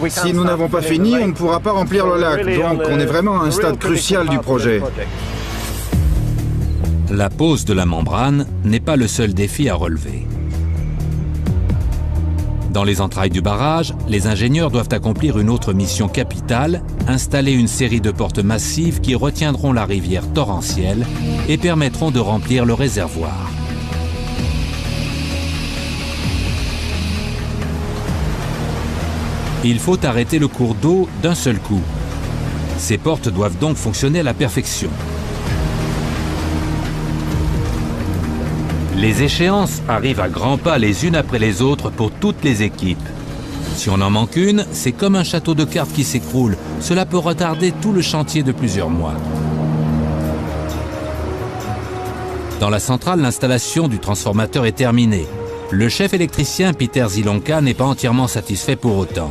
B: Si nous n'avons pas fini, on ne pourra pas remplir le lac, donc on est vraiment à un stade crucial du projet.
A: La pose de la membrane n'est pas le seul défi à relever. Dans les entrailles du barrage, les ingénieurs doivent accomplir une autre mission capitale, installer une série de portes massives qui retiendront la rivière torrentielle et permettront de remplir le réservoir. Il faut arrêter le cours d'eau d'un seul coup. Ces portes doivent donc fonctionner à la perfection. Les échéances arrivent à grands pas les unes après les autres pour toutes les équipes. Si on en manque une, c'est comme un château de cartes qui s'écroule. Cela peut retarder tout le chantier de plusieurs mois. Dans la centrale, l'installation du transformateur est terminée. Le chef électricien Peter Zilonka n'est pas entièrement satisfait pour autant.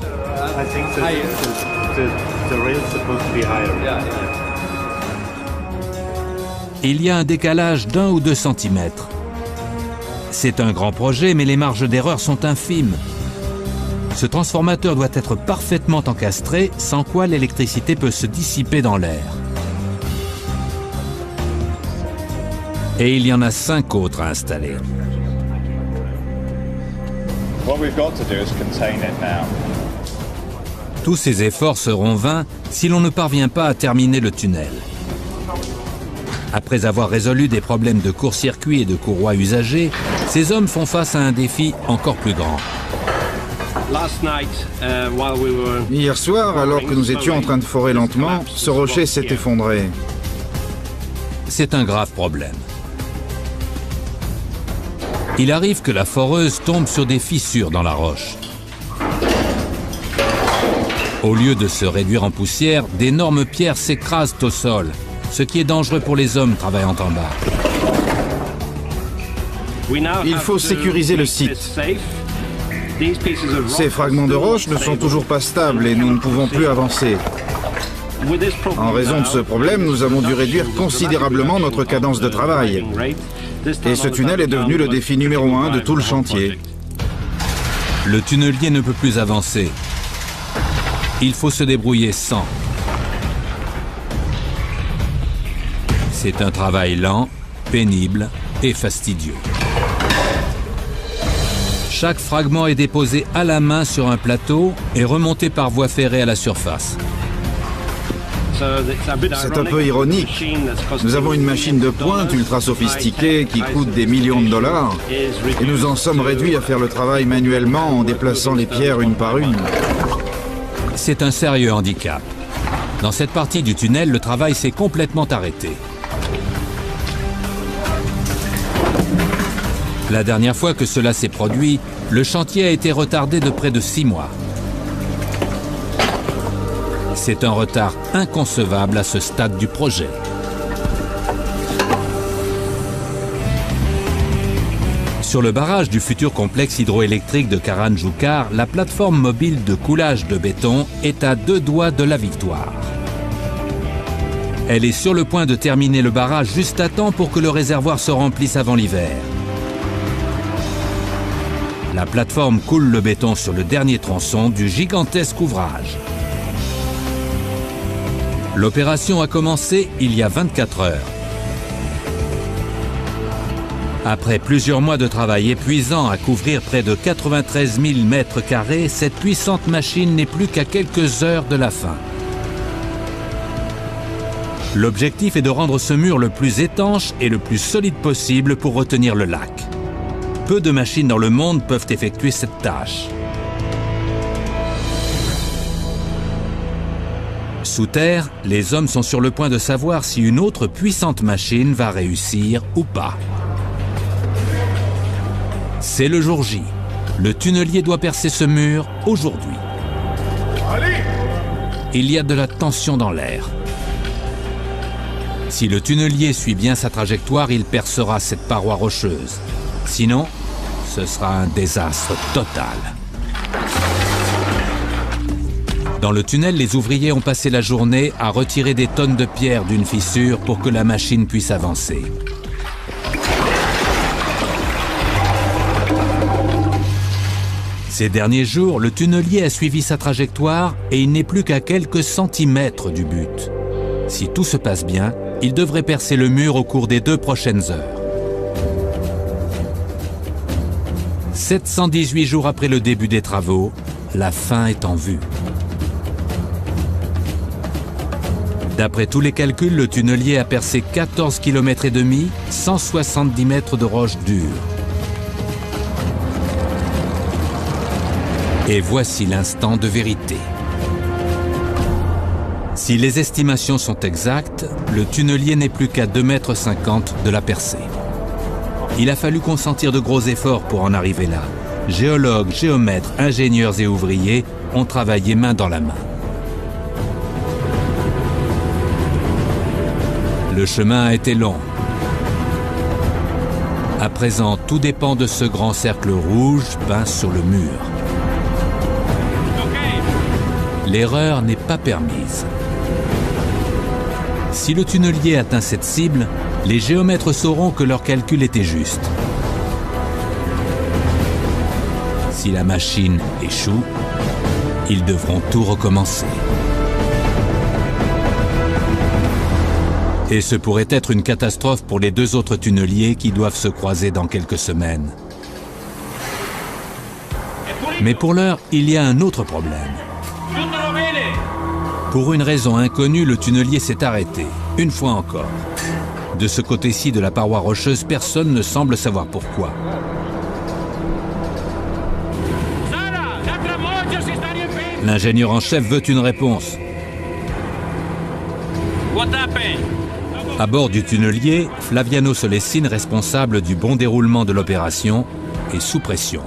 A: Il y a un décalage d'1 ou 2 centimètres. C'est un grand projet, mais les marges d'erreur sont infimes. Ce transformateur doit être parfaitement encastré, sans quoi l'électricité peut se dissiper dans l'air. Et il y en a 5 autres à installer. Tous ces efforts seront vains si l'on ne parvient pas à terminer le tunnel. Après avoir résolu des problèmes de court-circuit et de courroies usagées, ces hommes font face à un défi encore plus grand.
B: Hier soir, alors que nous étions en train de forer lentement, ce rocher s'est effondré.
A: C'est un grave problème. Il arrive que la foreuse tombe sur des fissures dans la roche. Au lieu de se réduire en poussière, d'énormes pierres s'écrasent au sol, ce qui est dangereux pour les hommes travaillant en bas.
B: Il faut sécuriser le site. Ces fragments de roche ne sont toujours pas stables et nous ne pouvons plus avancer. En raison de ce problème, nous avons dû réduire considérablement notre cadence de travail. Et ce tunnel est devenu le défi numéro 1 de tout le chantier.
A: Le tunnelier ne peut plus avancer. Il faut se débrouiller sans. C'est un travail lent, pénible et fastidieux. Chaque fragment est déposé à la main sur un plateau et remonté par voie ferrée à la surface.
B: C'est un peu ironique. Nous avons une machine de pointe ultra sophistiquée qui coûte des millions de dollars et nous en sommes réduits à faire le travail manuellement en déplaçant les pierres une par une.
A: C'est un sérieux handicap. Dans cette partie du tunnel, le travail s'est complètement arrêté. La dernière fois que cela s'est produit, le chantier a été retardé de près de 6 mois. C'est un retard inconcevable à ce stade du projet. Sur le barrage du futur complexe hydroélectrique de Karanjukar, la plateforme mobile de coulage de béton est à 2 doigts de la victoire. Elle est sur le point de terminer le barrage juste à temps pour que le réservoir se remplisse avant l'hiver. La plateforme coule le béton sur le dernier tronçon du gigantesque ouvrage. L'opération a commencé il y a 24 heures. Après plusieurs mois de travail épuisant à couvrir près de 93 000 mètres carrés, cette puissante machine n'est plus qu'à quelques heures de la fin. L'objectif est de rendre ce mur le plus étanche et le plus solide possible pour retenir le lac. Peu de machines dans le monde peuvent effectuer cette tâche. Sous terre, les hommes sont sur le point de savoir si une autre puissante machine va réussir ou pas. C'est le jour J. Le tunnelier doit percer ce mur aujourd'hui. Il y a de la tension dans l'air. Si le tunnelier suit bien sa trajectoire, il percera cette paroi rocheuse. Sinon, ce sera un désastre total. Dans le tunnel, les ouvriers ont passé la journée à retirer des tonnes de pierres d'une fissure pour que la machine puisse avancer. Ces derniers jours, le tunnelier a suivi sa trajectoire et il n'est plus qu'à quelques centimètres du but. Si tout se passe bien, il devrait percer le mur au cours des 2 prochaines heures. 718 jours après le début des travaux, la fin est en vue. D'après tous les calculs, le tunnelier a percé 14,5 km, 170 mètres de roche dure. Et voici l'instant de vérité. Si les estimations sont exactes, le tunnelier n'est plus qu'à 2,50 mètres de la percée. Il a fallu consentir de gros efforts pour en arriver là. Géologues, géomètres, ingénieurs et ouvriers ont travaillé main dans la main. Le chemin a été long. À présent, tout dépend de ce grand cercle rouge peint sur le mur. L'erreur n'est pas permise. Si le tunnelier atteint cette cible, les géomètres sauront que leur calcul était juste. Si la machine échoue, ils devront tout recommencer. Et ce pourrait être une catastrophe pour les 2 autres tunneliers qui doivent se croiser dans quelques semaines. Mais pour l'heure, il y a un autre problème. Pour une raison inconnue, le tunnelier s'est arrêté, une fois encore. De ce côté-ci de la paroi rocheuse, personne ne semble savoir pourquoi. L'ingénieur en chef veut une réponse. À bord du tunnelier, Flaviano Solesine, responsable du bon déroulement de l'opération, est sous pression.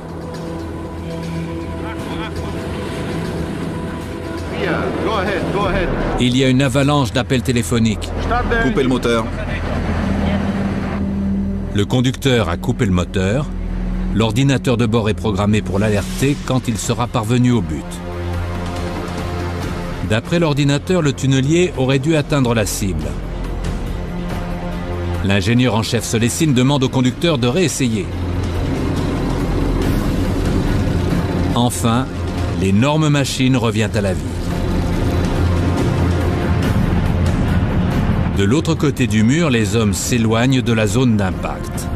A: Il y a une avalanche d'appels téléphoniques.
B: Coupez le moteur.
A: Le conducteur a coupé le moteur. L'ordinateur de bord est programmé pour l'alerter quand il sera parvenu au but. D'après l'ordinateur, le tunnelier aurait dû atteindre la cible. L'ingénieur en chef Solesine demande au conducteur de réessayer. Enfin, l'énorme machine revient à la vie. De l'autre côté du mur, les hommes s'éloignent de la zone d'impact.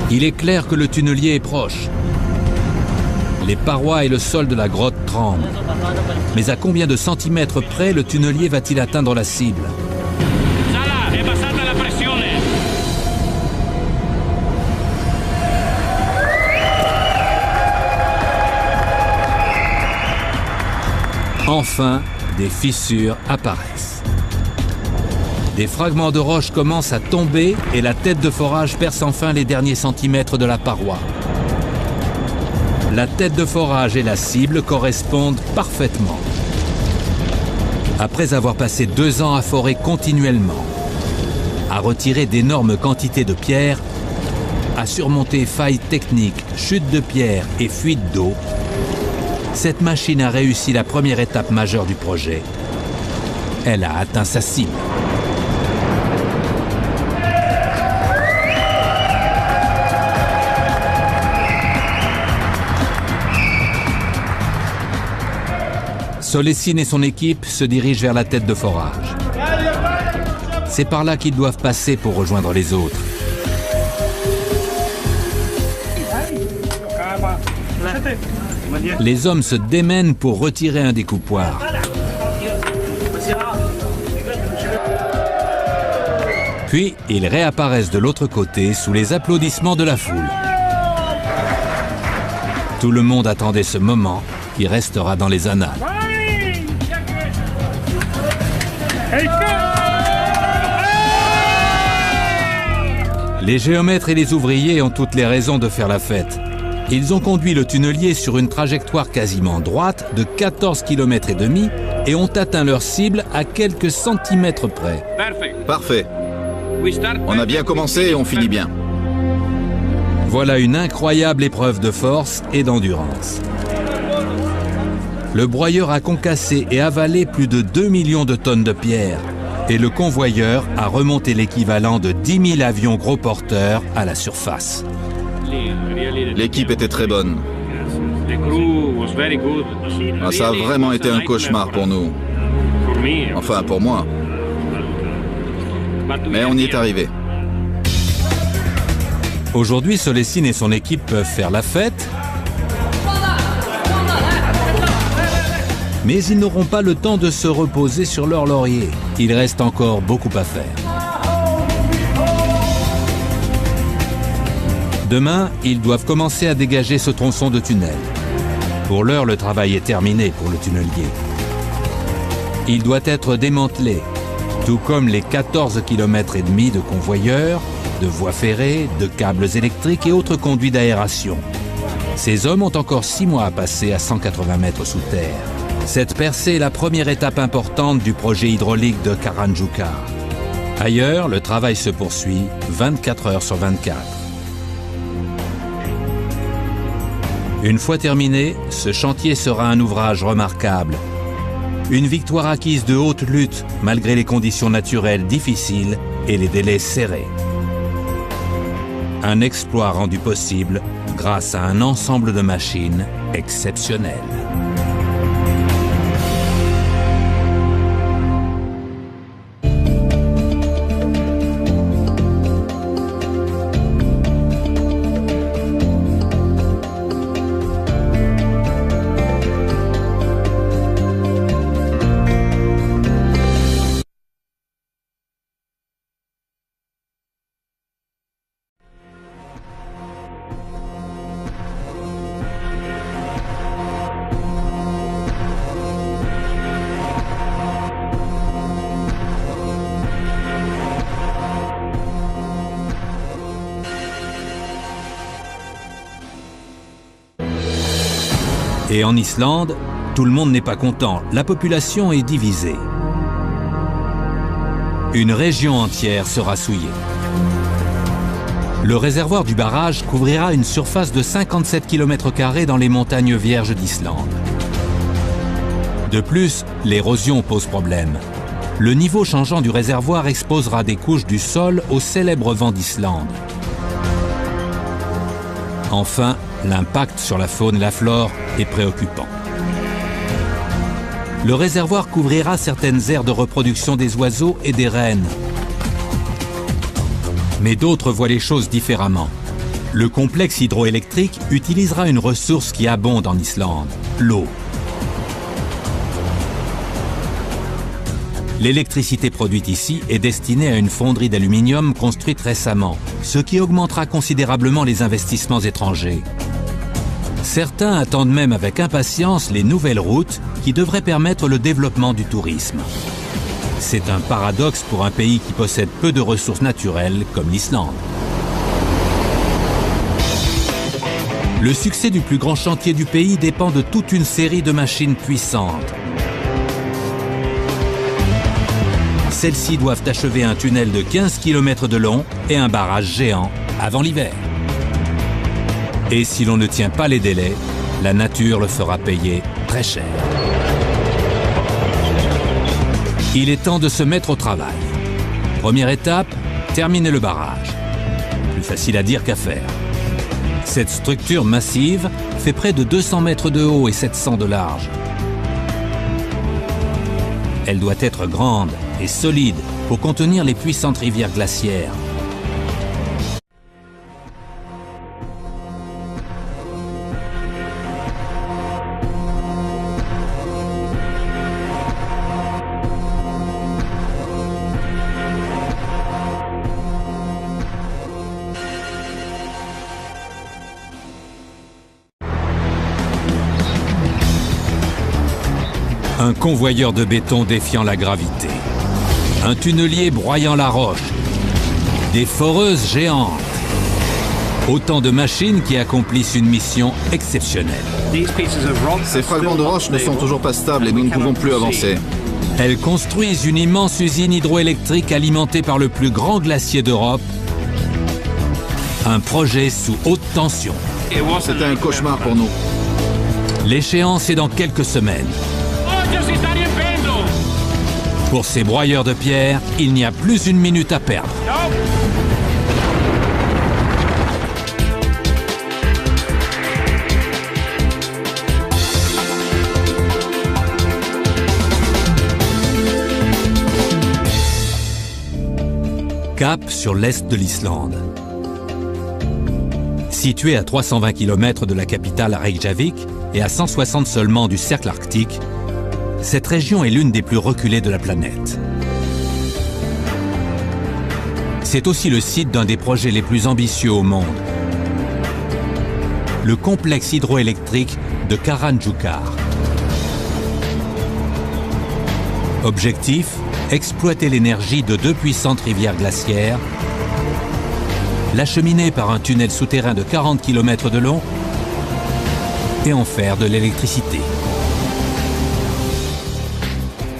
A: Il est clair que le tunnelier est proche. Les parois et le sol de la grotte tremblent. Mais à combien de centimètres près le tunnelier va-t-il atteindre la cible? Enfin, des fissures apparaissent. Des fragments de roche commencent à tomber et la tête de forage perce enfin les derniers centimètres de la paroi. La tête de forage et la cible correspondent parfaitement. Après avoir passé 2 ans à forer continuellement, à retirer d'énormes quantités de pierres, à surmonter failles techniques, chutes de pierres et fuites d'eau, cette machine a réussi la première étape majeure du projet. Elle a atteint sa cible. Solesine et son équipe se dirigent vers la tête de forage. C'est par là qu'ils doivent passer pour rejoindre les autres. Les hommes se démènent pour retirer un découpoir. Puis, ils réapparaissent de l'autre côté sous les applaudissements de la foule. Tout le monde attendait ce moment qui restera dans les annales. Les géomètres et les ouvriers ont toutes les raisons de faire la fête. Ils ont conduit le tunnelier sur une trajectoire quasiment droite de 14,5 km et ont atteint leur cible à quelques centimètres près.
B: Parfait. On a bien commencé et on finit bien.
A: Voilà une incroyable épreuve de force et d'endurance. Le broyeur a concassé et avalé plus de 2 millions de tonnes de pierre et le convoyeur a remonté l'équivalent de 10 000 avions gros porteurs à la surface.
B: L'équipe était très bonne. Ah, ça a vraiment été un cauchemar pour nous. Enfin, pour moi. Mais on y est arrivé.
A: Aujourd'hui, Solesine et son équipe peuvent faire la fête, mais ils n'auront pas le temps de se reposer sur leur laurier. Il reste encore beaucoup à faire. Demain, ils doivent commencer à dégager ce tronçon de tunnel. Pour l'heure, le travail est terminé pour le tunnelier. Il doit être démantelé, tout comme les 14,5 km de convoyeurs, de voies ferrées, de câbles électriques et autres conduits d'aération. Ces hommes ont encore 6 mois à passer à 180 mètres sous terre. Cette percée est la première étape importante du projet hydraulique de Karanjuka. Ailleurs, le travail se poursuit 24 heures sur 24. Une fois terminé, ce chantier sera un ouvrage remarquable. Une victoire acquise de haute lutte malgré les conditions naturelles difficiles et les délais serrés. Un exploit rendu possible grâce à un ensemble de machines exceptionnelles. Et en Islande, tout le monde n'est pas content. La population est divisée. Une région entière sera souillée. Le réservoir du barrage couvrira une surface de 57 km² dans les montagnes vierges d'Islande. De plus, l'érosion pose problème. Le niveau changeant du réservoir exposera des couches du sol au célèbre vent d'Islande. Enfin, l'impact sur la faune et la flore est préoccupant. Le réservoir couvrira certaines aires de reproduction des oiseaux et des rennes. Mais d'autres voient les choses différemment. Le complexe hydroélectrique utilisera une ressource qui abonde en Islande, l'eau. L'électricité produite ici est destinée à une fonderie d'aluminium construite récemment, ce qui augmentera considérablement les investissements étrangers. Certains attendent même avec impatience les nouvelles routes qui devraient permettre le développement du tourisme. C'est un paradoxe pour un pays qui possède peu de ressources naturelles comme l'Islande. Le succès du plus grand chantier du pays dépend de toute une série de machines puissantes. Celles-ci doivent achever un tunnel de 15 km de long et un barrage géant avant l'hiver. Et si l'on ne tient pas les délais, la nature le fera payer très cher. Il est temps de se mettre au travail. Première étape, terminer le barrage. Plus facile à dire qu'à faire. Cette structure massive fait près de 200 mètres de haut et 700 de large. Elle doit être grande et solide pour contenir les puissantes rivières glaciaires. Un convoyeur de béton défiant la gravité. Un tunnelier broyant la roche. Des foreuses géantes. Autant de machines qui accomplissent une mission exceptionnelle.
B: Ces fragments de roche ne sont toujours pas stables et nous ne pouvons plus avancer.
A: Elles construisent une immense usine hydroélectrique alimentée par le plus grand glacier d'Europe. Un projet sous haute tension.
B: C'était un cauchemar pour nous.
A: L'échéance est dans quelques semaines. Pour ces broyeurs de pierre, il n'y a plus une minute à perdre. Cap sur l'est de l'Islande. Située à 320 km de la capitale Reykjavik et à 160 seulement du cercle arctique, cette région est l'une des plus reculées de la planète. C'est aussi le site d'un des projets les plus ambitieux au monde. Le complexe hydroélectrique de Karanjukar. Objectif, exploiter l'énergie de deux puissantes rivières glaciaires, l'acheminer par un tunnel souterrain de 40 km de long et en faire de l'électricité.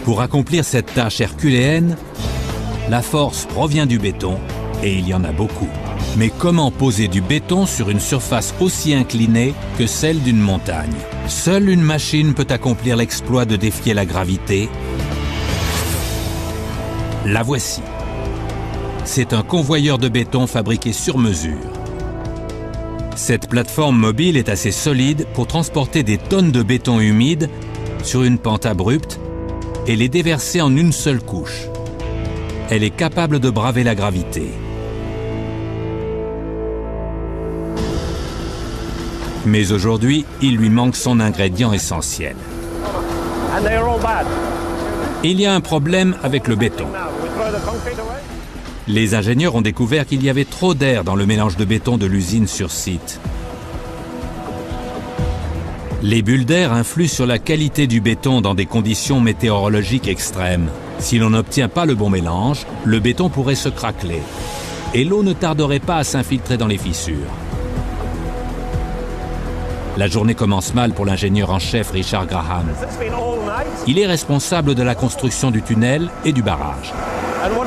A: Pour accomplir cette tâche herculéenne, la force provient du béton, et il y en a beaucoup. Mais comment poser du béton sur une surface aussi inclinée que celle d'une montagne? Seule une machine peut accomplir l'exploit de défier la gravité. La voici. C'est un convoyeur de béton fabriqué sur mesure. Cette plateforme mobile est assez solide pour transporter des tonnes de béton humide sur une pente abrupte et les déverser en une seule couche. Elle est capable de braver la gravité. Mais aujourd'hui, il lui manque son ingrédient essentiel. Il y a un problème avec le béton. Les ingénieurs ont découvert qu'il y avait trop d'air dans le mélange de béton de l'usine sur site. Les bulles d'air influent sur la qualité du béton dans des conditions météorologiques extrêmes. Si l'on n'obtient pas le bon mélange, le béton pourrait se craqueler et l'eau ne tarderait pas à s'infiltrer dans les fissures. La journée commence mal pour l'ingénieur en chef Richard Graham. Il est responsable de la construction du tunnel et du barrage.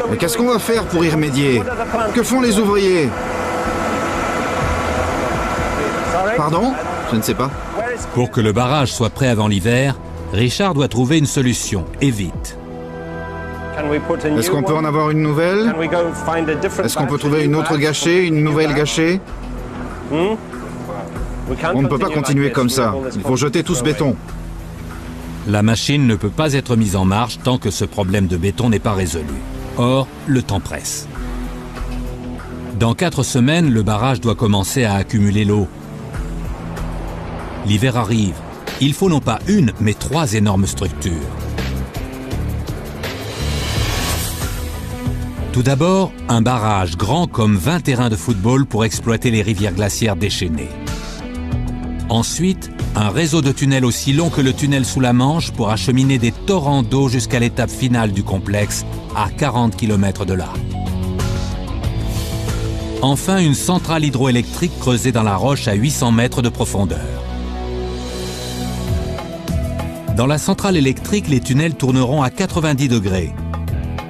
B: Mais qu'est-ce qu'on va faire pour y remédier? Que font les ouvriers? Pardon? Je ne sais pas.
A: Pour que le barrage soit prêt avant l'hiver, Richard doit trouver une solution, et vite.
B: Est-ce qu'on peut en avoir une nouvelle? Est-ce qu'on peut trouver une autre gâchée, une nouvelle gâchée? On ne peut pas continuer comme ça. Il faut jeter tout ce béton.
A: La machine ne peut pas être mise en marche tant que ce problème de béton n'est pas résolu. Or, le temps presse. Dans 4 semaines, le barrage doit commencer à accumuler l'eau. L'hiver arrive. Il faut non pas une, mais 3 énormes structures. Tout d'abord, un barrage grand comme 20 terrains de football pour exploiter les rivières glaciaires déchaînées. Ensuite, un réseau de tunnels aussi long que le tunnel sous la Manche pour acheminer des torrents d'eau jusqu'à l'étape finale du complexe, à 40 km de là. Enfin, une centrale hydroélectrique creusée dans la roche à 800 mètres de profondeur. Dans la centrale électrique, les tunnels tourneront à 90 degrés.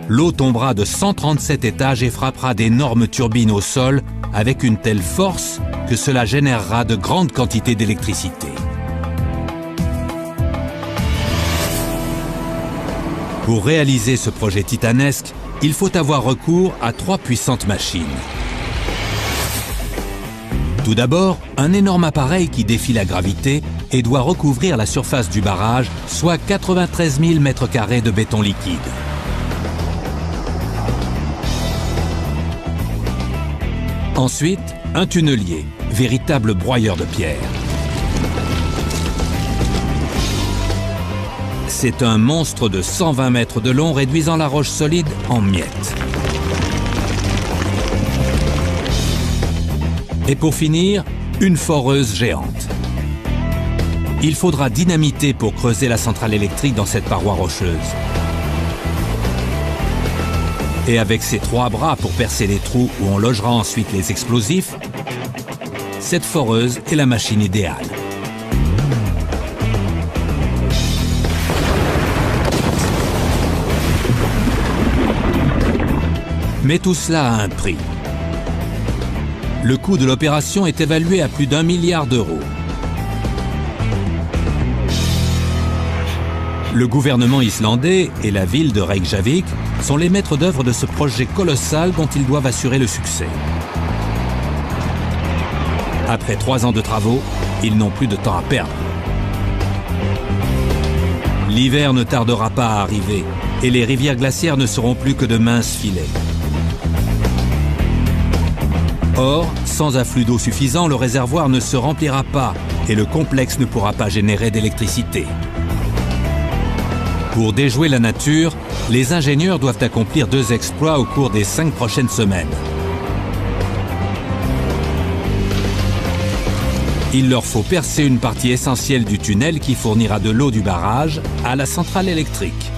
A: L'eau tombera de 137 étages et frappera d'énormes turbines au sol avec une telle force que cela générera de grandes quantités d'électricité. Pour réaliser ce projet titanesque, il faut avoir recours à 3 puissantes machines. Tout d'abord, un énorme appareil qui défie la gravité et doit recouvrir la surface du barrage, soit 93 000 m² de béton liquide. Ensuite, un tunnelier, véritable broyeur de pierre. C'est un monstre de 120 mètres de long réduisant la roche solide en miettes. Et pour finir, une foreuse géante. Il faudra dynamiter pour creuser la centrale électrique dans cette paroi rocheuse. Et avec ses 3 bras pour percer les trous où on logera ensuite les explosifs, cette foreuse est la machine idéale. Mais tout cela a un prix. Le coût de l'opération est évalué à plus d'1 milliard d'euros. Le gouvernement islandais et la ville de Reykjavik sont les maîtres d'œuvre de ce projet colossal dont ils doivent assurer le succès. Après 3 ans de travaux, ils n'ont plus de temps à perdre. L'hiver ne tardera pas à arriver et les rivières glaciaires ne seront plus que de minces filets. Or, sans afflux d'eau suffisant, le réservoir ne se remplira pas et le complexe ne pourra pas générer d'électricité. Pour déjouer la nature, les ingénieurs doivent accomplir 2 exploits au cours des 5 prochaines semaines. Il leur faut percer une partie essentielle du tunnel qui fournira de l'eau du barrage à la centrale électrique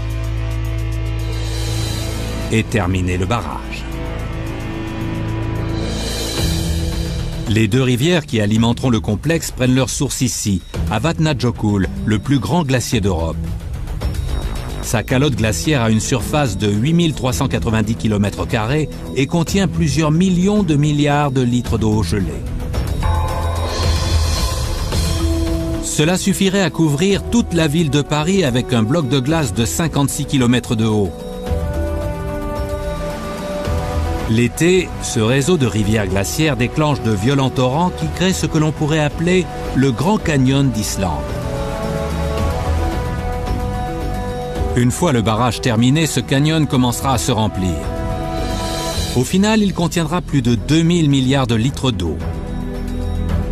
A: et terminer le barrage. Les 2 rivières qui alimenteront le complexe prennent leur source ici, à Vatnajökull, le plus grand glacier d'Europe. Sa calotte glaciaire a une surface de 8390 km² et contient plusieurs millions de milliards de litres d'eau gelée. Cela suffirait à couvrir toute la ville de Paris avec un bloc de glace de 56 km de haut. L'été, ce réseau de rivières glaciaires déclenche de violents torrents qui créent ce que l'on pourrait appeler le Grand Canyon d'Islande. Une fois le barrage terminé, ce canyon commencera à se remplir. Au final, il contiendra plus de 2000 milliards de litres d'eau.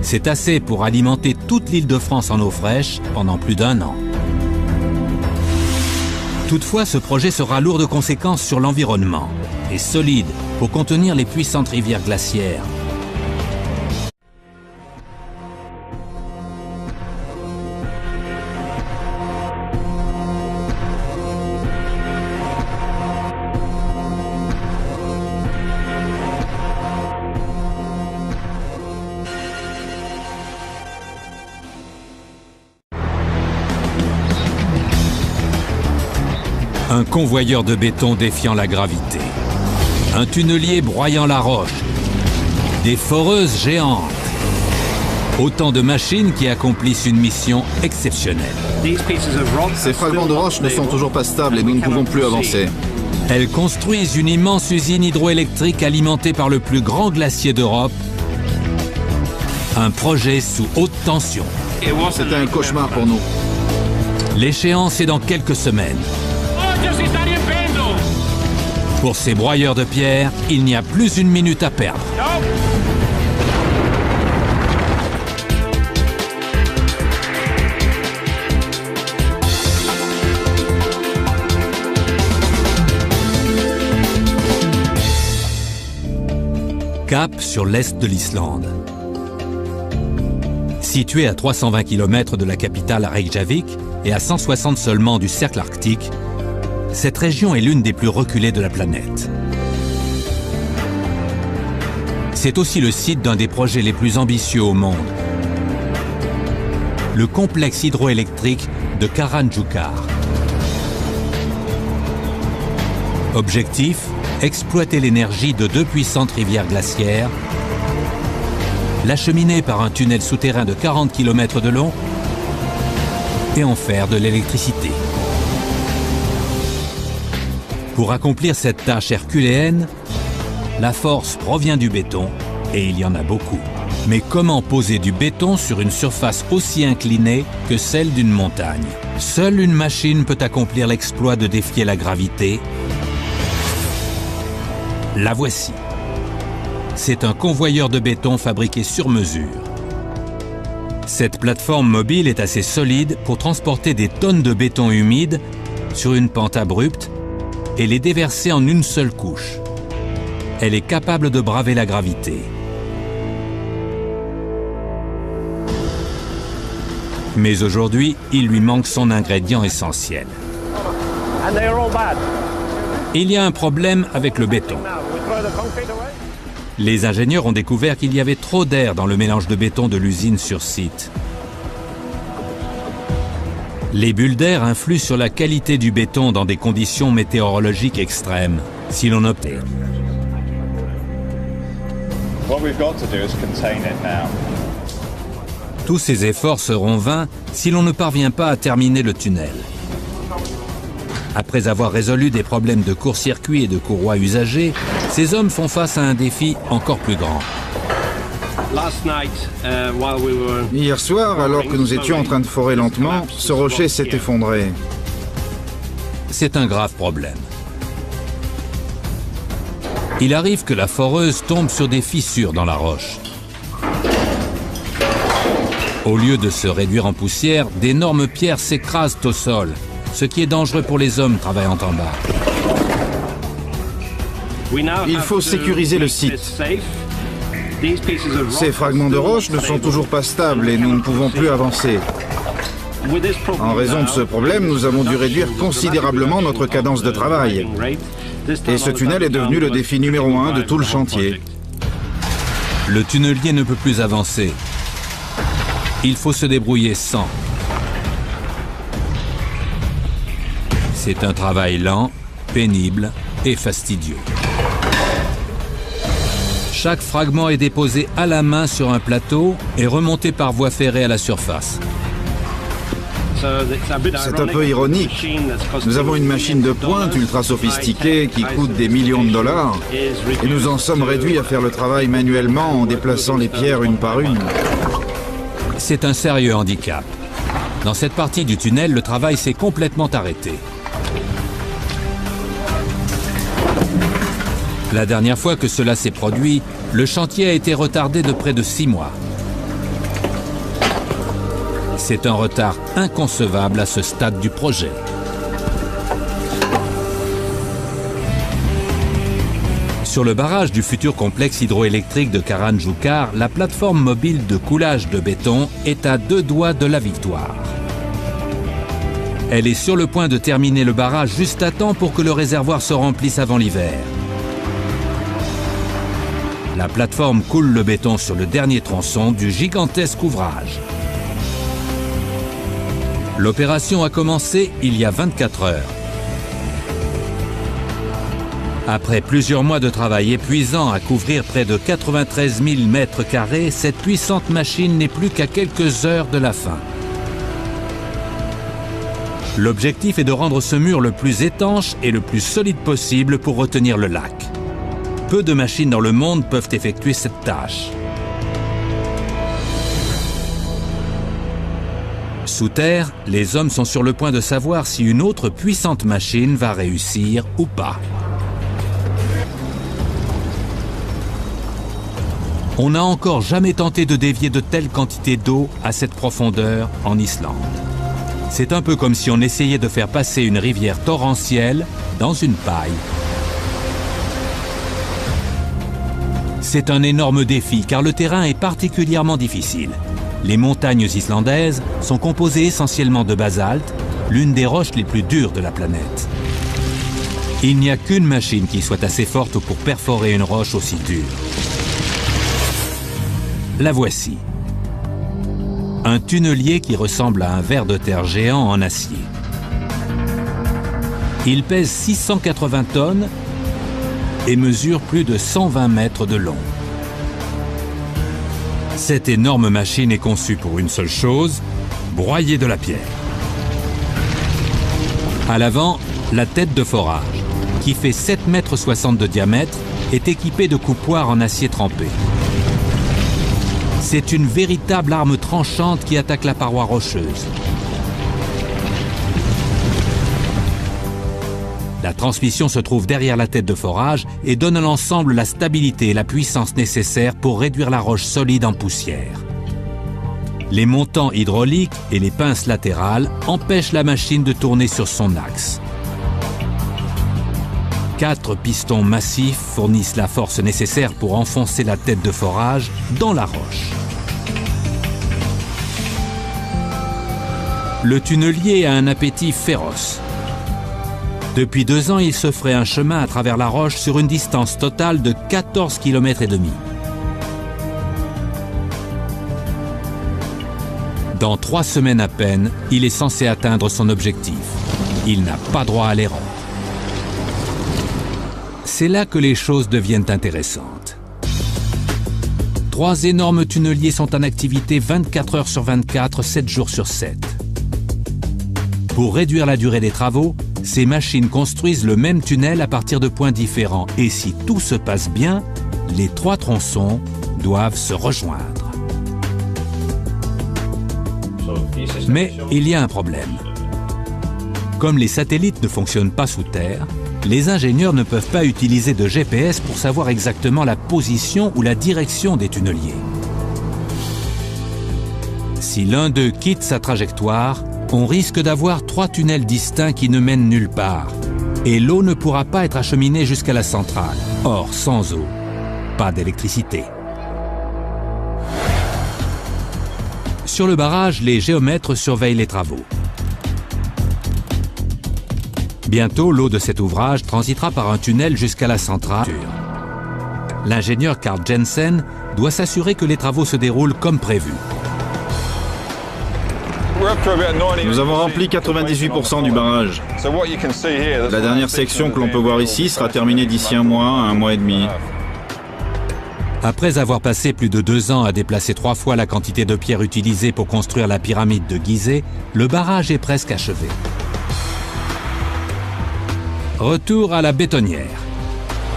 A: C'est assez pour alimenter toute l'Île-de-France en eau fraîche pendant plus d'1 an. Toutefois, ce projet sera lourd de conséquences sur l'environnement et solide pour contenir les puissantes rivières glaciaires. Un convoyeur de béton défiant la gravité. Un tunnelier broyant la roche. Des foreuses géantes. Autant de machines qui accomplissent une mission exceptionnelle.
B: Ces fragments de roche ne sont toujours pas stables et nous ne pouvons plus avancer.
A: Elles construisent une immense usine hydroélectrique alimentée par le plus grand glacier d'Europe. Un projet sous haute tension.
B: C'était un cauchemar pour nous.
A: L'échéance est dans quelques semaines. Pour ces broyeurs de pierre, il n'y a plus une minute à perdre. Cap sur l'est de l'Islande. Située à 320 km de la capitale Reykjavik et à 160 seulement du cercle arctique, cette région est l'une des plus reculées de la planète. C'est aussi le site d'un des projets les plus ambitieux au monde. Le complexe hydroélectrique de Karanjukar. Objectif, exploiter l'énergie de 2 puissantes rivières glaciaires, l'acheminer par un tunnel souterrain de 40 km de long et en faire de l'électricité. Pour accomplir cette tâche herculéenne, la force provient du béton et il y en a beaucoup. Mais comment poser du béton sur une surface aussi inclinée que celle d'une montagne? Seule une machine peut accomplir l'exploit de défier la gravité. La voici. C'est un convoyeur de béton fabriqué sur mesure. Cette plateforme mobile est assez solide pour transporter des tonnes de béton humide sur une pente abrupte et les déverser en une seule couche. Elle est capable de braver la gravité. Mais aujourd'hui, il lui manque son ingrédient essentiel. Il y a un problème avec le béton. Les ingénieurs ont découvert qu'il y avait trop d'air dans le mélange de béton de l'usine sur site. Les bulles d'air influent sur la qualité du béton dans des conditions météorologiques extrêmes, si l'on optait. Tous ces efforts seront vains si l'on ne parvient pas à terminer le tunnel. Après avoir résolu des problèmes de court-circuit et de courroies usagées, ces hommes font face à un défi encore plus grand.
B: Hier soir, alors que nous étions en train de forer lentement, ce rocher s'est effondré.
A: C'est un grave problème. Il arrive que la foreuse tombe sur des fissures dans la roche. Au lieu de se réduire en poussière, d'énormes pierres s'écrasent au sol, ce qui est dangereux pour les hommes travaillant en bas.
B: Il faut sécuriser le site. Ces fragments de roche ne sont toujours pas stables et nous ne pouvons plus avancer. En raison de ce problème, nous avons dû réduire considérablement notre cadence de travail. Et ce tunnel est devenu le défi numéro 1 de tout le chantier.
A: Le tunnelier ne peut plus avancer. Il faut se débrouiller sans. C'est un travail lent, pénible et fastidieux. Chaque fragment est déposé à la main sur un plateau et remonté par voie ferrée à la surface.
B: C'est un peu ironique. Nous avons une machine de pointe ultra sophistiquée qui coûte des millions de dollars et nous en sommes réduits à faire le travail manuellement en déplaçant les pierres une par une.
A: C'est un sérieux handicap. Dans cette partie du tunnel, le travail s'est complètement arrêté. La dernière fois que cela s'est produit, le chantier a été retardé de près de 6 mois. C'est un retard inconcevable à ce stade du projet. Sur le barrage du futur complexe hydroélectrique de Karanjukar, la plateforme mobile de coulage de béton est à 2 doigts de la victoire. Elle est sur le point de terminer le barrage juste à temps pour que le réservoir se remplisse avant l'hiver. La plateforme coule le béton sur le dernier tronçon du gigantesque ouvrage. L'opération a commencé il y a 24 heures. Après plusieurs mois de travail épuisant à couvrir près de 93 000 mètres carrés, cette puissante machine n'est plus qu'à quelques heures de la fin. L'objectif est de rendre ce mur le plus étanche et le plus solide possible pour retenir le lac. Peu de machines dans le monde peuvent effectuer cette tâche. Sous terre, les hommes sont sur le point de savoir si une autre puissante machine va réussir ou pas. On n'a encore jamais tenté de dévier de telles quantités d'eau à cette profondeur en Islande. C'est un peu comme si on essayait de faire passer une rivière torrentielle dans une paille. C'est un énorme défi car le terrain est particulièrement difficile. Les montagnes islandaises sont composées essentiellement de basalte, l'une des roches les plus dures de la planète. Il n'y a qu'une machine qui soit assez forte pour perforer une roche aussi dure. La voici. Un tunnelier qui ressemble à un ver de terre géant en acier. Il pèse 680 tonnes et mesure plus de 120 mètres de long. Cette énorme machine est conçue pour une seule chose, broyer de la pierre. À l'avant, la tête de forage, qui fait 7,60 m de diamètre, est équipée de coupoirs en acier trempé. C'est une véritable arme tranchante qui attaque la paroi rocheuse. La transmission se trouve derrière la tête de forage et donne à l'ensemble la stabilité et la puissance nécessaires pour réduire la roche solide en poussière. Les montants hydrauliques et les pinces latérales empêchent la machine de tourner sur son axe. 4 pistons massifs fournissent la force nécessaire pour enfoncer la tête de forage dans la roche. Le tunnelier a un appétit féroce. Depuis 2 ans, il se ferait un chemin à travers la roche sur une distance totale de 14,5 km. Dans 3 semaines à peine, il est censé atteindre son objectif. Il n'a pas droit à l'erreur. C'est là que les choses deviennent intéressantes. 3 énormes tunneliers sont en activité 24 heures sur 24, 7 jours sur 7. Pour réduire la durée des travaux, ces machines construisent le même tunnel à partir de points différents. Et si tout se passe bien, les 3 tronçons doivent se rejoindre. Mais il y a un problème. Comme les satellites ne fonctionnent pas sous terre, les ingénieurs ne peuvent pas utiliser de GPS pour savoir exactement la position ou la direction des tunneliers. Si l'un d'eux quitte sa trajectoire, on risque d'avoir 3 tunnels distincts qui ne mènent nulle part. Et l'eau ne pourra pas être acheminée jusqu'à la centrale. Or, sans eau, pas d'électricité. Sur le barrage, les géomètres surveillent les travaux. Bientôt, l'eau de cet ouvrage transitera par un tunnel jusqu'à la centrale. L'ingénieur Carl Jensen doit s'assurer que les travaux se déroulent comme prévu.
B: Nous avons rempli 98% du barrage. La dernière section que l'on peut voir ici sera terminée d'ici 1 mois, 1 mois et demi.
A: Après avoir passé plus de 2 ans à déplacer 3 fois la quantité de pierre utilisée pour construire la pyramide de Gizeh, le barrage est presque achevé. Retour à la bétonnière.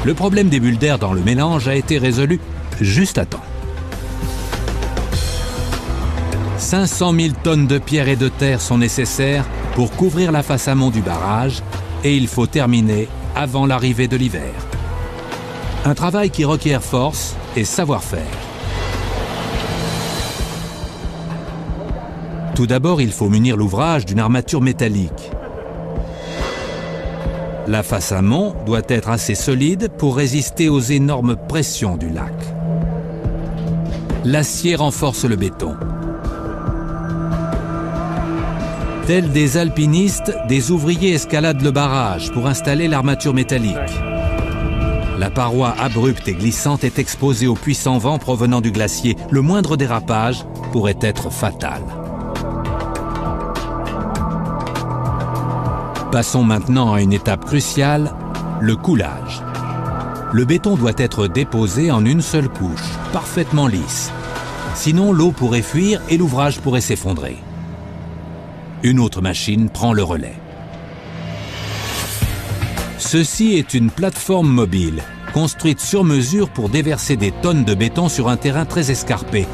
A: Le problème des bulles d'air dans le mélange a été résolu juste à temps. 500 000 tonnes de pierre et de terre sont nécessaires pour couvrir la face amont du barrage et il faut terminer avant l'arrivée de l'hiver. Un travail qui requiert force et savoir-faire. Tout d'abord, il faut munir l'ouvrage d'une armature métallique. La face amont doit être assez solide pour résister aux énormes pressions du lac. L'acier renforce le béton. Tels des alpinistes, des ouvriers escaladent le barrage pour installer l'armature métallique. La paroi abrupte et glissante est exposée aux puissants vents provenant du glacier. Le moindre dérapage pourrait être fatal. Passons maintenant à une étape cruciale, le coulage. Le béton doit être déposé en une seule couche, parfaitement lisse. Sinon, l'eau pourrait fuir et l'ouvrage pourrait s'effondrer. Une autre machine prend le relais. Ceci est une plateforme mobile, construite sur mesure pour déverser des tonnes de béton sur un terrain très escarpé.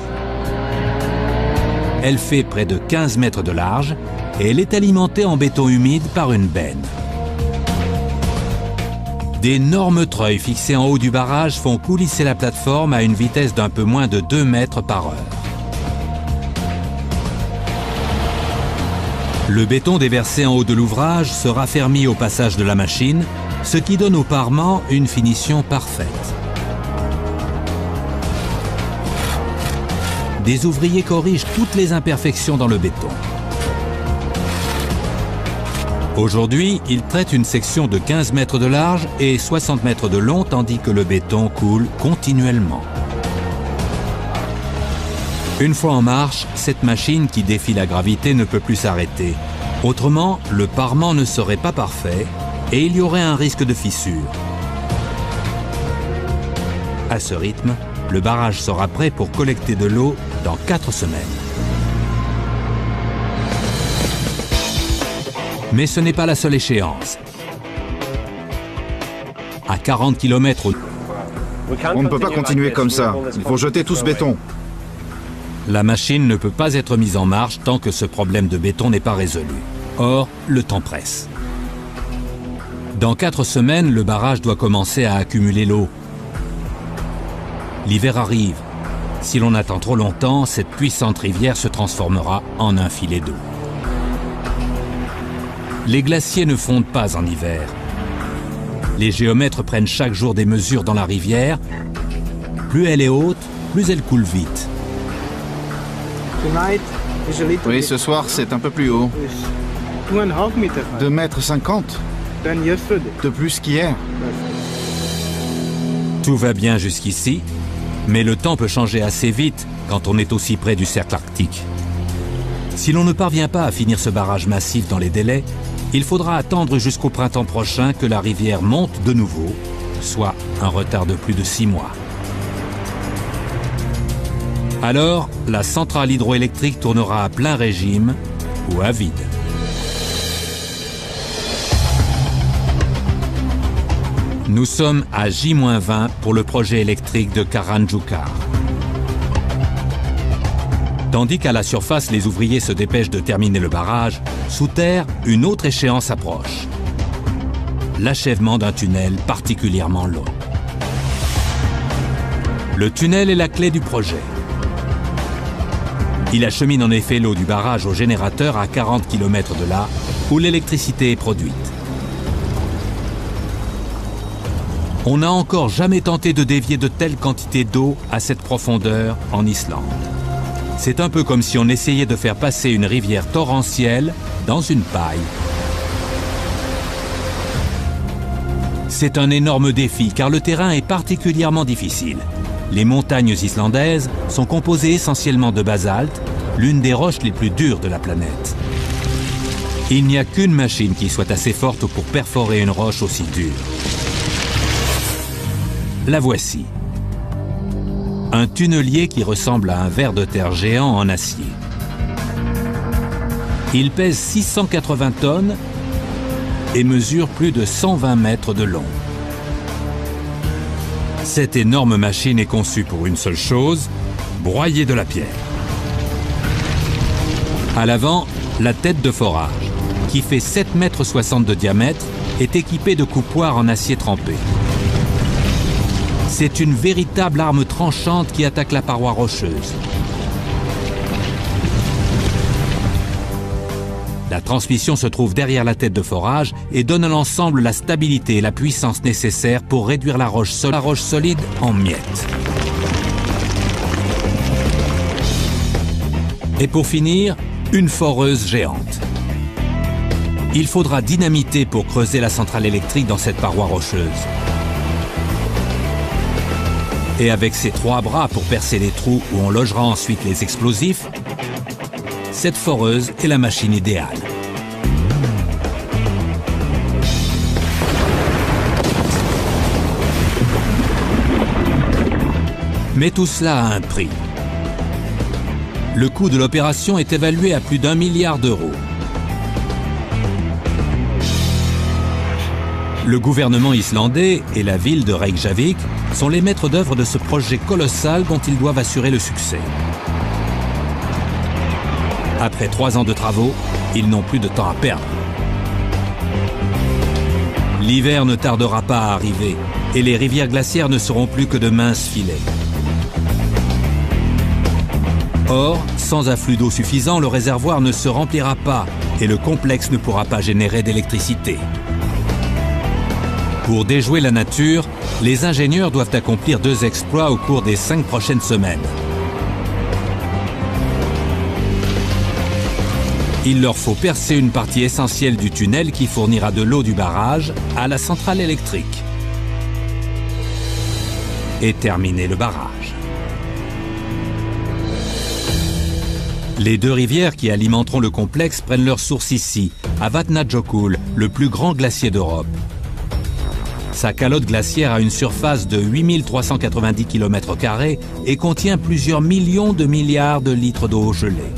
A: Elle fait près de 15 mètres de large et elle est alimentée en béton humide par une benne. D'énormes treuils fixés en haut du barrage font coulisser la plateforme à une vitesse d'un peu moins de 2 mètres par heure. Le béton déversé en haut de l'ouvrage se raffermit au passage de la machine, ce qui donne au parement une finition parfaite. Des ouvriers corrigent toutes les imperfections dans le béton. Aujourd'hui, ils traitent une section de 15 mètres de large et 60 mètres de long, tandis que le béton coule continuellement. Une fois en marche, cette machine qui défie la gravité ne peut plus s'arrêter. Autrement, le parement ne serait pas parfait et il y aurait un risque de fissure. À ce rythme, le barrage sera prêt pour collecter de l'eau dans 4 semaines. Mais ce n'est pas la seule échéance. À 40 km,
B: On ne peut pas continuer comme ça. Il faut jeter tout ce béton.
A: la machine ne peut pas être mise en marche tant que ce problème de béton n'est pas résolu. Or, le temps presse. Dans 4 semaines, le barrage doit commencer à accumuler l'eau. L'hiver arrive. Si l'on attend trop longtemps, cette puissante rivière se transformera en un filet d'eau. Les glaciers ne fondent pas en hiver. Les géomètres prennent chaque jour des mesures dans la rivière. Plus elle est haute, plus elle coule vite.
B: Oui, ce soir, c'est un peu plus haut. 2,50 mètres de plus qu'hier.
A: Tout va bien jusqu'ici, mais le temps peut changer assez vite quand on est aussi près du cercle arctique. Si l'on ne parvient pas à finir ce barrage massif dans les délais, il faudra attendre jusqu'au printemps prochain que la rivière monte de nouveau, soit un retard de plus de 6 mois. Alors, la centrale hydroélectrique tournera à plein régime ou à vide. Nous sommes à J-20 pour le projet électrique de Karanjukar. Tandis qu'à la surface, les ouvriers se dépêchent de terminer le barrage, sous terre, une autre échéance approche. L'achèvement d'un tunnel particulièrement long. Le tunnel est la clé du projet. Il achemine en effet l'eau du barrage au générateur à 40 km de là, où l'électricité est produite. On n'a encore jamais tenté de dévier de telles quantités d'eau à cette profondeur en Islande. C'est un peu comme si on essayait de faire passer une rivière torrentielle dans une paille. C'est un énorme défi car le terrain est particulièrement difficile. Les montagnes islandaises sont composées essentiellement de basalte, l'une des roches les plus dures de la planète. Il n'y a qu'une machine qui soit assez forte pour perforer une roche aussi dure. La voici. Un tunnelier qui ressemble à un ver de terre géant en acier. Il pèse 680 tonnes et mesure plus de 120 mètres de long. Cette énorme machine est conçue pour une seule chose, broyer de la pierre. À l'avant, la tête de forage, qui fait 7,60 mètres de diamètre, est équipée de coupoirs en acier trempé. C'est une véritable arme tranchante qui attaque la paroi rocheuse. La transmission se trouve derrière la tête de forage et donne à l'ensemble la stabilité et la puissance nécessaires pour réduire la roche solide en miettes. Et pour finir, une foreuse géante. Il faudra dynamiter pour creuser la centrale électrique dans cette paroi rocheuse. Et avec ses 3 bras pour percer les trous où on logera ensuite les explosifs, cette foreuse est la machine idéale. Mais tout cela a un prix. Le coût de l'opération est évalué à plus d'1 milliard d'euros. Le gouvernement islandais et la ville de Reykjavik sont les maîtres d'œuvre de ce projet colossal dont ils doivent assurer le succès. Après 3 ans de travaux, ils n'ont plus de temps à perdre. L'hiver ne tardera pas à arriver et les rivières glaciaires ne seront plus que de minces filets. Or, sans afflux d'eau suffisant, le réservoir ne se remplira pas et le complexe ne pourra pas générer d'électricité. Pour déjouer la nature, les ingénieurs doivent accomplir 2 exploits au cours des 5 prochaines semaines. Il leur faut percer une partie essentielle du tunnel qui fournira de l'eau du barrage à la centrale électrique et terminer le barrage. Les 2 rivières qui alimenteront le complexe prennent leur source ici, à Vatnajökull, le plus grand glacier d'Europe. Sa calotte glaciaire a une surface de 8390 km² et contient plusieurs millions de milliards de litres d'eau gelée.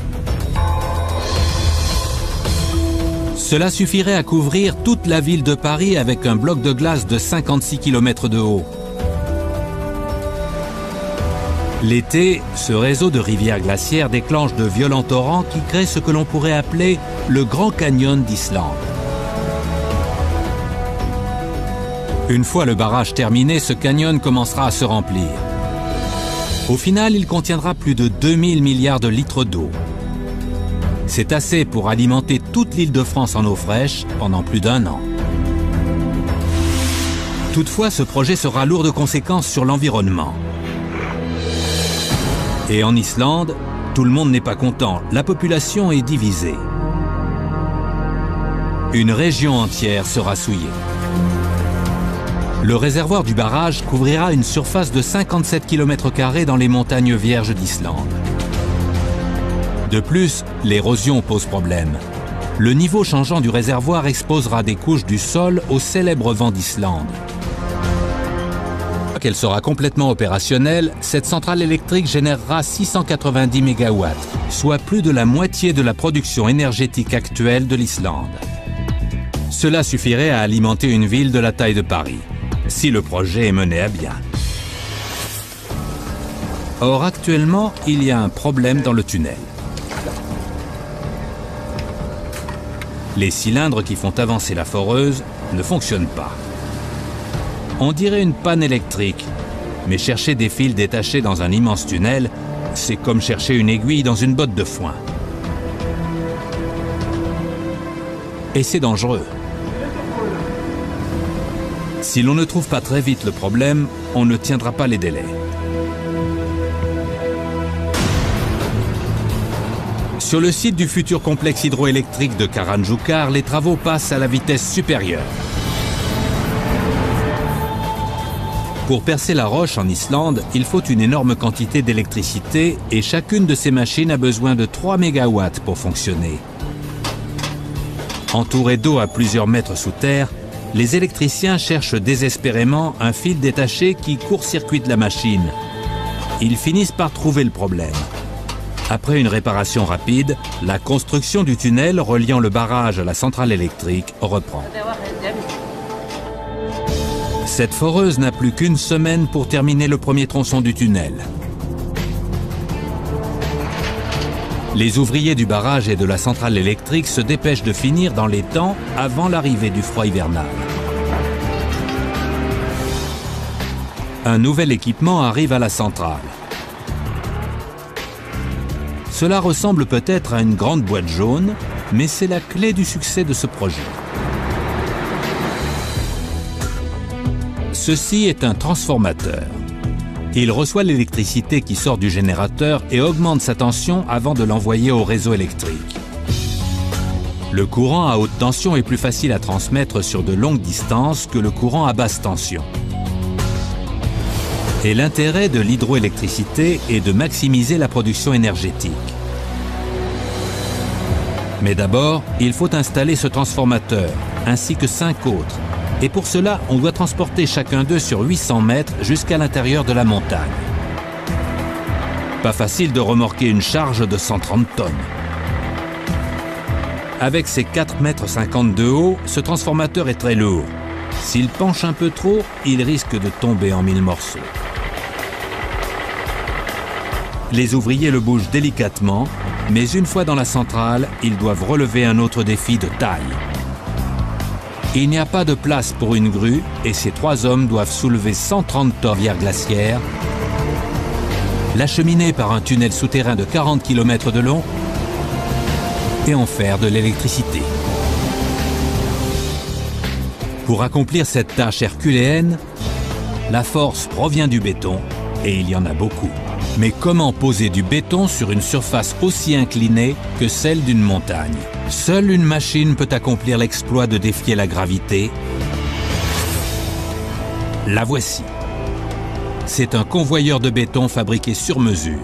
A: Cela suffirait à couvrir toute la ville de Paris avec un bloc de glace de 56 km de haut. L'été, ce réseau de rivières glaciaires déclenche de violents torrents qui créent ce que l'on pourrait appeler le Grand Canyon d'Islande. Une fois le barrage terminé, ce canyon commencera à se remplir. Au final, il contiendra plus de 2000 milliards de litres d'eau. C'est assez pour alimenter toute l'Île-de-France en eau fraîche pendant plus d'1 an. Toutefois, ce projet sera lourd de conséquences sur l'environnement. Et en Islande, tout le monde n'est pas content. La population est divisée. Une région entière sera souillée. Le réservoir du barrage couvrira une surface de 57 km² dans les montagnes vierges d'Islande. De plus, l'érosion pose problème. Le niveau changeant du réservoir exposera des couches du sol au célèbre vent d'Islande. Qu'elle sera complètement opérationnelle, cette centrale électrique générera 690 MW, soit plus de la moitié de la production énergétique actuelle de l'Islande. Cela suffirait à alimenter une ville de la taille de Paris, si le projet est mené à bien. Or, actuellement, il y a un problème dans le tunnel. Les cylindres qui font avancer la foreuse ne fonctionnent pas. On dirait une panne électrique, mais chercher des fils détachés dans un immense tunnel, c'est comme chercher une aiguille dans une botte de foin. Et c'est dangereux. Si l'on ne trouve pas très vite le problème, on ne tiendra pas les délais. Sur le site du futur complexe hydroélectrique de Karanjukar, les travaux passent à la vitesse supérieure. Pour percer la roche en Islande, il faut une énorme quantité d'électricité et chacune de ces machines a besoin de 3 MW pour fonctionner. Entourés d'eau à plusieurs mètres sous terre, les électriciens cherchent désespérément un fil détaché qui court-circuite la machine. Ils finissent par trouver le problème. Après une réparation rapide, la construction du tunnel reliant le barrage à la centrale électrique reprend. Cette foreuse n'a plus qu'une semaine pour terminer le premier tronçon du tunnel. Les ouvriers du barrage et de la centrale électrique se dépêchent de finir dans les temps avant l'arrivée du froid hivernal. Un nouvel équipement arrive à la centrale. Cela ressemble peut-être à une grande boîte jaune, mais c'est la clé du succès de ce projet. Ceci est un transformateur. Il reçoit l'électricité qui sort du générateur et augmente sa tension avant de l'envoyer au réseau électrique. Le courant à haute tension est plus facile à transmettre sur de longues distances que le courant à basse tension. Et l'intérêt de l'hydroélectricité est de maximiser la production énergétique. Mais d'abord, il faut installer ce transformateur, ainsi que 5 autres. Et pour cela, on doit transporter chacun d'eux sur 800 mètres jusqu'à l'intérieur de la montagne. Pas facile de remorquer une charge de 130 tonnes. Avec ses 4,50 m de haut, ce transformateur est très lourd. S'il penche un peu trop, il risque de tomber en 1000 morceaux. Les ouvriers le bougent délicatement, mais une fois dans la centrale, ils doivent relever un autre défi de taille. Il n'y a pas de place pour une grue et ces 3 hommes doivent soulever 130 tonnes glaciaires, l'acheminer par un tunnel souterrain de 40 km de long et en faire de l'électricité. Pour accomplir cette tâche herculéenne, la force provient du béton et il y en a beaucoup. Mais comment poser du béton sur une surface aussi inclinée que celle d'une montagne? Seule une machine peut accomplir l'exploit de défier la gravité. La voici. C'est un convoyeur de béton fabriqué sur mesure.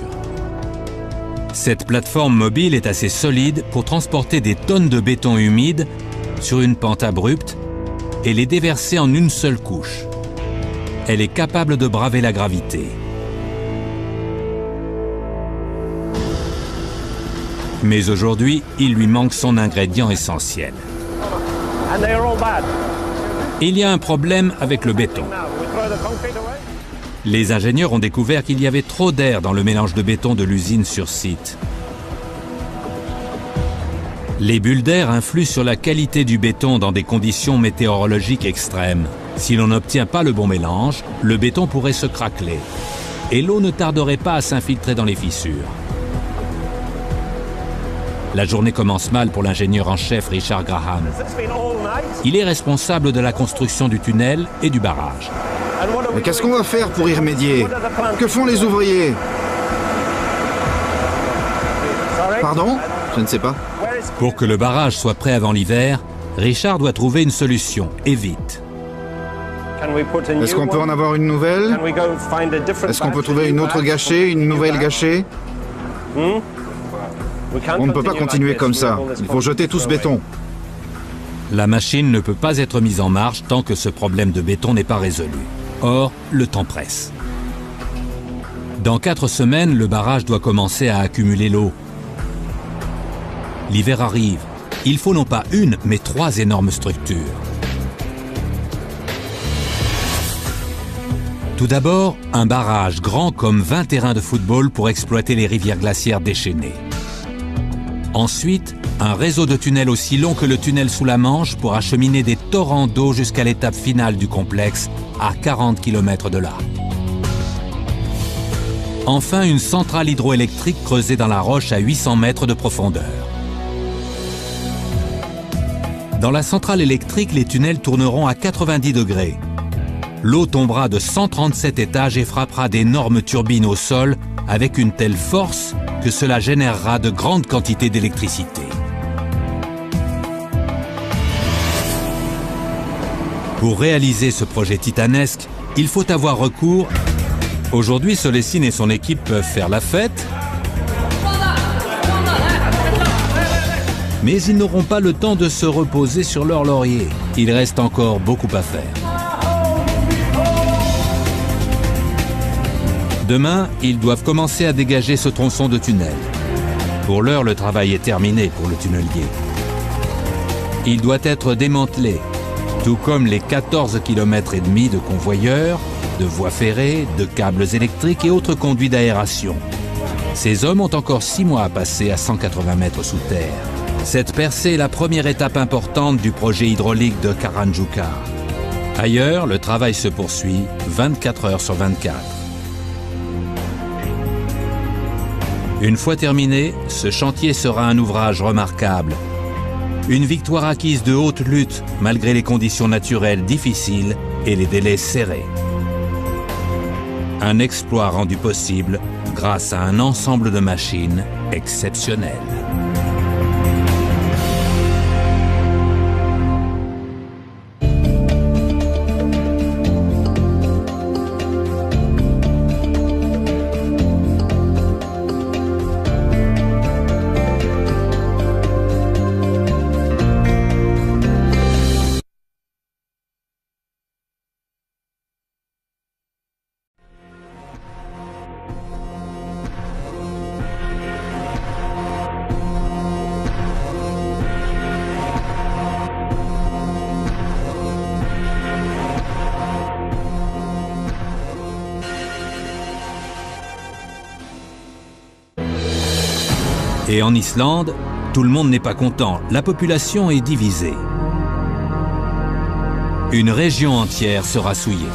A: Cette plateforme mobile est assez solide pour transporter des tonnes de béton humide sur une pente abrupte et les déverser en une seule couche. Elle est capable de braver la gravité. Mais aujourd'hui, il lui manque son ingrédient essentiel. Il y a un problème avec le béton. Les ingénieurs ont découvert qu'il y avait trop d'air dans le mélange de béton de l'usine sur site. Les bulles d'air influent sur la qualité du béton dans des conditions météorologiques extrêmes. Si l'on n'obtient pas le bon mélange, le béton pourrait se craqueler. Et l'eau ne tarderait pas à s'infiltrer dans les fissures. La journée commence mal pour l'ingénieur en chef Richard Graham. Il est responsable de la construction du tunnel et du barrage.
B: Mais qu'est-ce qu'on va faire pour y remédier? Que font les ouvriers? Pardon? Je ne sais pas.
A: Pour que le barrage soit prêt avant l'hiver, Richard doit trouver une solution, et vite.
B: Est-ce qu'on peut en avoir une nouvelle? Est-ce qu'on peut trouver une autre gâchée, une nouvelle gâchée? On ne peut pas continuer comme ça. Il faut jeter tout ce béton.
A: La machine ne peut pas être mise en marche tant que ce problème de béton n'est pas résolu. Or, le temps presse. Dans 4 semaines, le barrage doit commencer à accumuler l'eau. L'hiver arrive. Il faut non pas une, mais 3 énormes structures. Tout d'abord, un barrage grand comme 20 terrains de football pour exploiter les rivières glaciaires déchaînées. Ensuite, un réseau de tunnels aussi long que le tunnel sous la Manche pour acheminer des torrents d'eau jusqu'à l'étape finale du complexe, à 40 km de là. Enfin, une centrale hydroélectrique creusée dans la roche à 800 mètres de profondeur. Dans la centrale électrique, les tunnels tourneront à 90 degrés. L'eau tombera de 137 étages et frappera d'énormes turbines au sol avec une telle force que cela générera de grandes quantités d'électricité. Pour réaliser ce projet titanesque, il faut avoir recours. Aujourd'hui, Solecine et son équipe peuvent faire la fête, mais ils n'auront pas le temps de se reposer sur leur laurier. Il reste encore beaucoup à faire. Demain, ils doivent commencer à dégager ce tronçon de tunnel. Pour l'heure, le travail est terminé pour le tunnelier. Il doit être démantelé, tout comme les 14,5 km de convoyeurs, de voies ferrées, de câbles électriques et autres conduits d'aération. Ces hommes ont encore 6 mois à passer à 180 mètres sous terre. Cette percée est la première étape importante du projet hydraulique de Karanjuka. Ailleurs, le travail se poursuit 24 heures sur 24. Une fois terminé, ce chantier sera un ouvrage remarquable. Une victoire acquise de haute lutte, malgré les conditions naturelles difficiles et les délais serrés. Un exploit rendu possible grâce à un ensemble de machines exceptionnelles. Et en Islande, tout le monde n'est pas content. La population est divisée. Une région entière sera souillée.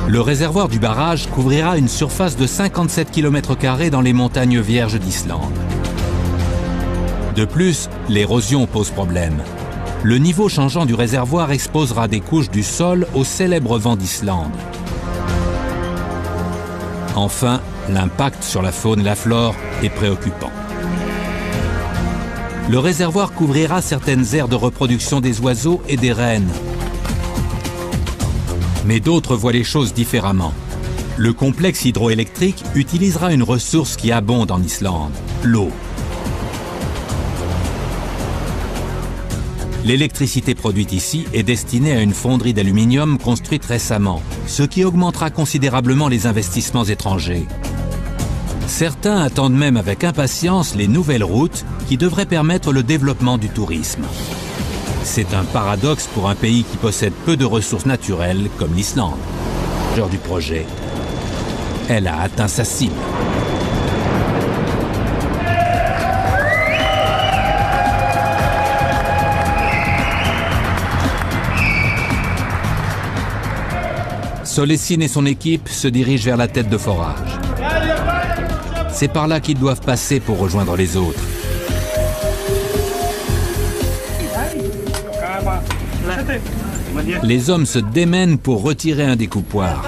A: Le réservoir du barrage couvrira une surface de 57 km² dans les montagnes vierges d'Islande. De plus, l'érosion pose problème. Le niveau changeant du réservoir exposera des couches du sol au célèbre vent d'Islande. Enfin, l'impact sur la faune et la flore est préoccupant. Le réservoir couvrira certaines aires de reproduction des oiseaux et des rennes. Mais d'autres voient les choses différemment. Le complexe hydroélectrique utilisera une ressource qui abonde en Islande, l'eau. L'électricité produite ici est destinée à une fonderie d'aluminium construite récemment, ce qui augmentera considérablement les investissements étrangers. Certains attendent même avec impatience les nouvelles routes qui devraient permettre le développement du tourisme. C'est un paradoxe pour un pays qui possède peu de ressources naturelles comme l'Islande. Lors du projet, elle a atteint sa cible. Solecine et son équipe se dirigent vers la tête de forage. C'est par là qu'ils doivent passer pour rejoindre les autres. Les hommes se démènent pour retirer un découpoir.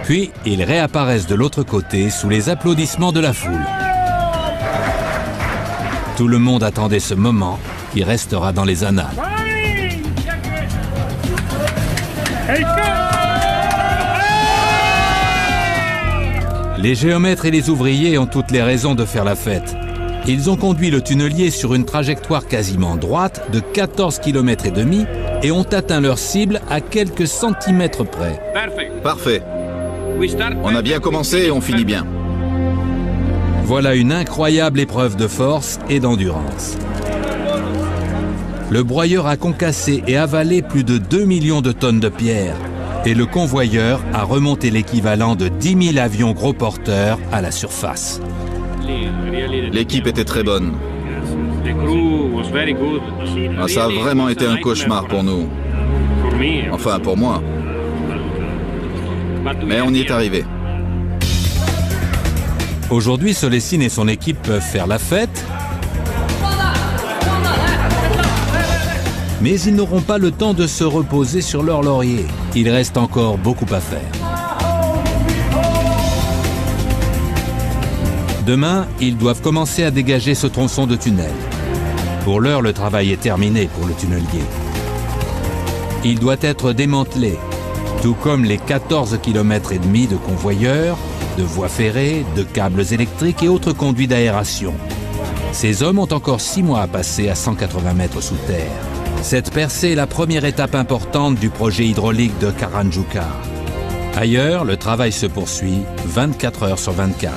A: Puis, ils réapparaissent de l'autre côté sous les applaudissements de la foule. Tout le monde attendait ce moment qui restera dans les annales. Les géomètres et les ouvriers ont toutes les raisons de faire la fête. Ils ont conduit le tunnelier sur une trajectoire quasiment droite de 14,5 km et ont atteint leur cible à quelques centimètres près.
B: Parfait. On a bien commencé et on finit bien.
A: Voilà une incroyable épreuve de force et d'endurance. Le broyeur a concassé et avalé plus de 2 millions de tonnes de pierre et le convoyeur a remonté l'équivalent de 10 000 avions gros porteurs à la surface.
B: L'équipe était très bonne. Ah, ça a vraiment été un cauchemar pour nous. Enfin, pour moi. Mais on y est arrivé.
A: Aujourd'hui, Solecine et son équipe peuvent faire la fête, mais ils n'auront pas le temps de se reposer sur leur laurier. Il reste encore beaucoup à faire. Demain, ils doivent commencer à dégager ce tronçon de tunnel. Pour l'heure, le travail est terminé pour le tunnelier. Il doit être démantelé, tout comme les 14,5 km de convoyeurs, de voies ferrées, de câbles électriques et autres conduits d'aération. Ces hommes ont encore 6 mois à passer à 180 mètres sous terre. Cette percée est la première étape importante du projet hydraulique de Karanjukar. Ailleurs, le travail se poursuit 24 heures sur 24.